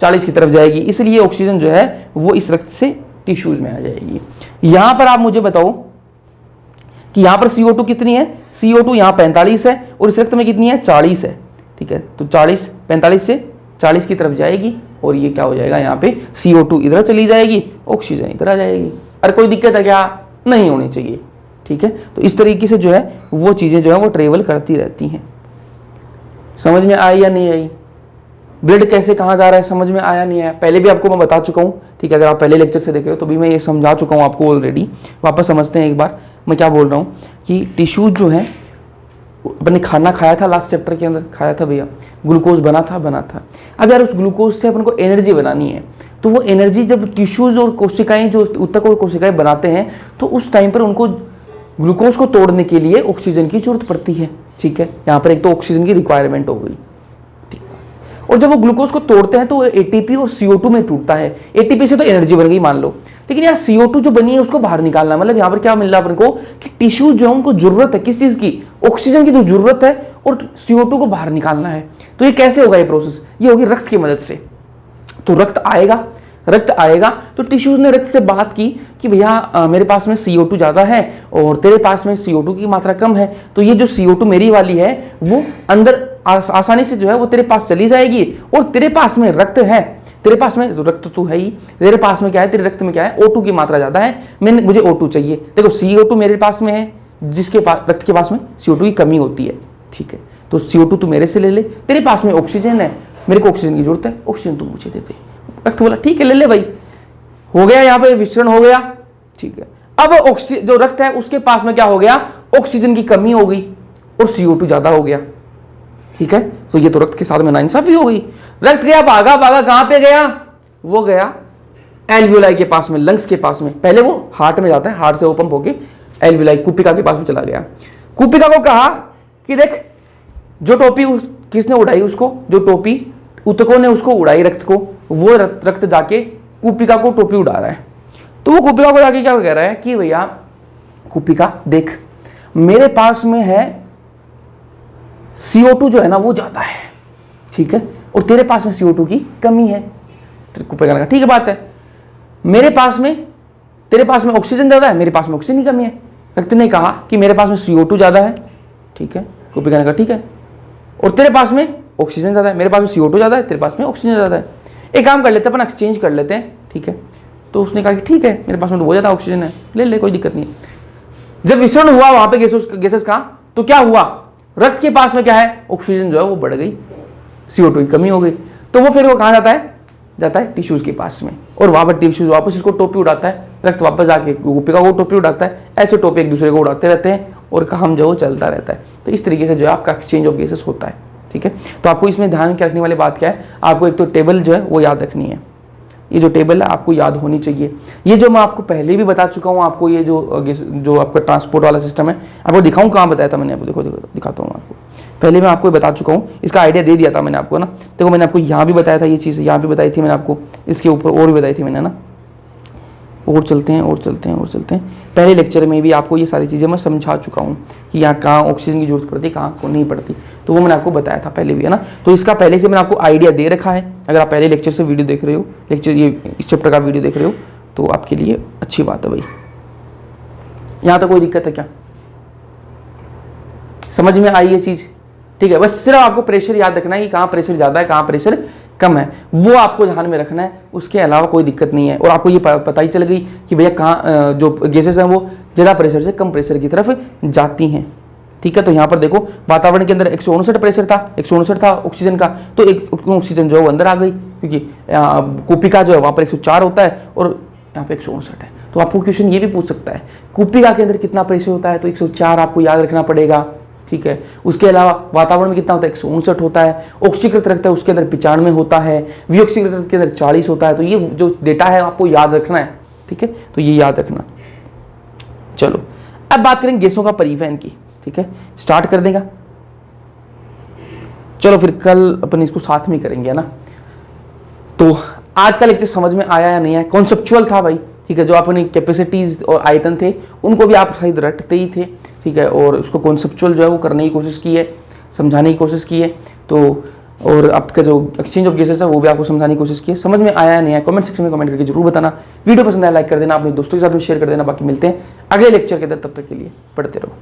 40 की तरफ जाएगी, इसलिए ऑक्सीजन जो है वो इस रक्त से टिश्यूज में आ जाएगी। यहां पर आप मुझे बताओ कि यहां पर CO2 कितनी है, CO2 यहां 45 है, और इस रक्त में कितनी है 40 है, ठीक है, तो 40 45 से 40 की तरफ जाएगी, और ये क्या हो जाएगा, यहाँ पे CO2 इधर चली जाएगी, ऑक्सीजन इधर आ जाएगी। अरे कोई दिक्कत है क्या, नहीं होनी चाहिए, ठीक है। तो इस तरीके से जो है वो चीजें जो है वो ट्रेवल करती रहती हैं। समझ में आई या नहीं आई, ब्लड कैसे कहाँ जा रहा है, समझ में आया नहीं आया, पहले भी आपको मैं बता चुका हूँ, ठीक है, अगर आप पहले लेक्चर से देखे हो तो भी मैं ये समझा चुका हूँ आपको ऑलरेडी। वापस समझते हैं एक बार मैं क्या बोल रहा हूँ, कि टिश्यूज जो है, अपने खाना खाया था लास्ट चैप्टर के अंदर, खाया था भैया, ग्लूकोज बना था। अब यार उस ग्लूकोज से अपन को एनर्जी बनानी है, तो वो एनर्जी जब टिश्यूज और कोशिकाएं जो ऊतक और कोशिकाएं बनाते हैं, तो उस टाइम पर उनको ग्लूकोज को तोड़ने के लिए ऑक्सीजन की जरूरत पड़ती है, ठीक है, यहाँ पर एक तो ऑक्सीजन की रिक्वायरमेंट हो गई, और जब वो ग्लूकोज को तोड़ते हैं तो ATP और CO2 में टूटता है। ATP से तो एनर्जी बन गई मान लो, लेकिन यार CO2 जो बनी है उसको बाहर निकालना, मतलब यहाँ पर क्या मिल रहा है अपन को, कि टिश्यू जो है उनको जरूरत है किस चीज की, ऑक्सीजन की तो जरूरत है, और CO2 को बाहर निकालना है। तो ये कैसे होगा ये प्रोसेस, ये होगी रक्त की मदद से। तो रक्त आएगा तो टिश्यूज ने रक्त से बात की कि भैया मेरे पास में CO2 ज्यादा है और तेरे पास में CO2 की मात्रा कम है, तो ये जो CO2 मेरी वाली है वो अंदर आसानी से जो है वो तेरे पास चली जाएगी, और तेरे पास में रक्त है, तेरे पास में तो रक्त तो है ही, तेरे पास में क्या है, तेरे रक्त में क्या है, O2 की मात्रा ज्यादा है, मुझे O2 चाहिए। देखो CO2 मेरे पास में है, जिसके पास रक्त के पास में CO2 की कमी होती है, ठीक है, तो CO2 तू मेरे से ले ले, तेरे पास में ऑक्सीजन है, मेरे को ऑक्सीजन की जरूरत है, ऑक्सीजन तू मुझे दे दे। रक्त बोला ठीक है ले ले भाई, हो गया, यहाँ पे विचरण हो गया, ठीक है। अब जो रक्त है उसके पास में क्या हो गया, ऑक्सीजन की कमी हो गई और CO2 ज्यादा हो गया, ठीक है। तो ये तो रक्त के साथ में नाइंसाफी हो गई। रक्त गया भागा कहां पे गया, वो गया एल्वियोलाई के पास में, लंग्स के पास में, पहले वो हार्ट में जाता है, हार्ट से वो पंप होके एल्वियोलाई कूपिका के पास में चला गया। कूपिका को कहा कि देख जो टोपी किसने उड़ाई, उसको जो टोपी ऊतकों ने उसको उड़ाई रक्त को, वो रक्त जाके कूपिका को टोपी उड़ा रहा है। तो वो कूपिका को जाके क्या कह रहा है कि भैया कूपिका देख मेरे पास में है CO2 जो है ना वो ज्यादा है, ठीक है, और तेरे पास में CO2 की कमी है। कूपिका ने कहा ठीक है बात है, मेरे पास में तेरे पास में ऑक्सीजन ज्यादा है, मेरे पास में ऑक्सीजन की कमी है। रक्त ने कहा कि मेरे पास में CO2 ज्यादा है, ठीक है, कूपिका ने कहा ठीक है, और तेरे पास में ऑक्सीजन ज्यादा है, मेरे पास में CO2 ज्यादा है, तेरे पास में ऑक्सीजन ज्यादा है, एक काम कर लेते हैं अपन एक्सचेंज कर लेते हैं, ठीक है। तो उसने कहा कि ठीक है मेरे पास में तो बहुत ज्यादा ऑक्सीजन है, ले ले कोई दिक्कत नहीं है। जब विसरण हुआ वहां पे गैसेस का, तो क्या हुआ, रक्त के पास में क्या है, ऑक्सीजन जो है वो बढ़ गई, CO2 की कमी हो गई, तो वो फिर वो कहां जाता है टिश्यूज के पास में, और वहां पर टिश्यूज वापस इसको टोपी उड़ाता है, रक्त वापस जाके कूपिका को टोपी उड़ाता है, ऐसे टोपी एक दूसरे को उड़ाते रहते हैं और काम जो चलता रहता है। तो इस तरीके से जो है आपका एक्सचेंज ऑफ गैसेस होता है, ठीक है। तो आपको इसमें ध्यान रखने वाली बात क्या है, आपको एक तो टेबल जो है वो याद रखनी है, ये जो टेबल है आपको याद होनी चाहिए। ये जो मैं आपको पहले भी बता चुका हूँ, आपको ये जो आपका ट्रांसपोर्ट वाला सिस्टम है, आपको दिखाऊँ कहाँ बताया था मैंने आपको, देखो देखो दिखाता हूँ आपको। पहले मैं आपको बता चुका हूँ, इसका आइडिया दे दिया था मैंने आपको ना। देखो मैंने आपको यहाँ भी बताया था ये चीज़, यहाँ भी बताई थी मैंने आपको, इसके ऊपर और भी बताई थी मैंने ना। और चलते हैं और चलते हैं और चलते हैं। पहले लेक्चर में भी आपको ये सारी चीज़ें मैं समझा चुका हूँ कि यहाँ कहाँ ऑक्सीजन की जरूरत पड़ती है, कहाँ को नहीं पड़ती, तो वो मैंने आपको बताया था पहले भी, है ना। तो इसका पहले से मैंने आपको आइडिया दे रखा है। अगर आप पहले लेक्चर से वीडियो देख रहे हो, इस चैप्टर का वीडियो देख रहे हो, तो आपके लिए अच्छी बात है भाई। यहाँ तक कोई दिक्कत है क्या? समझ में आई ये चीज़? ठीक है, बस सिर्फ आपको प्रेशर याद रखना है कि कहाँ प्रेशर ज़्यादा है, कहाँ प्रेशर कम है, वो आपको ध्यान में रखना है। उसके अलावा कोई दिक्कत नहीं है। और आपको ये पता ही चल गई कि भैया कहाँ जो गैसेस हैं वो ज़्यादा प्रेशर से कम प्रेशर की तरफ जाती हैं। ठीक है, तो यहाँ पर देखो वातावरण के अंदर 159 प्रेशर था, 159 था ऑक्सीजन का, तो एक ऑक्सीजन जो है वो अंदर आ गई, क्योंकि कूपिका जो है वहाँ पर 104 होता है और यहाँ पे 159 है। तो आपको क्वेश्चन ये भी पूछ सकता है कूपिका के अंदर कितना प्रेशर होता है, तो 104 आपको याद रखना पड़ेगा। ठीक है, उसके अलावा वातावरण में कितना होता है, 159 होता है। ऑक्सीकृत रक्त है उसके अंदर 95 होता है, विऑक्सीकृत रक्त के अंदर 40 होता है। तो ये जो डेटा है आपको याद रखना है। ठीक है, तो ये याद रखना। चलो अब बात करेंगे गैसों का परिवहन की। ठीक है, स्टार्ट कर देगा। चलो फिर कल अपन इसको साथ में करेंगे, है ना। तो आज का लेक्चर समझ में आया या नहीं आया? कॉन्सेप्चुअल था भाई। ठीक है, जो अपनी कैपेसिटीज और आयतन थे उनको भी आप शायद रटते ही थे। ठीक है, और उसको कॉन्सेप्चुअल जो है वो करने की कोशिश की है, समझाने की कोशिश की है। तो और आपका जो एक्सचेंज ऑफ गैसेस है वो भी आपको समझाने की कोशिश की है। समझ में आया या नहीं आया कमेंट सेक्शन में कमेंट करके जरूर बताना। वीडियो पसंद आया लाइक कर देना, अपने दोस्तों के साथ भी शेयर कर देना। बाकी मिलते हैं अगले लेक्चर के अंदर, तब तक के लिए पढ़ते रहो।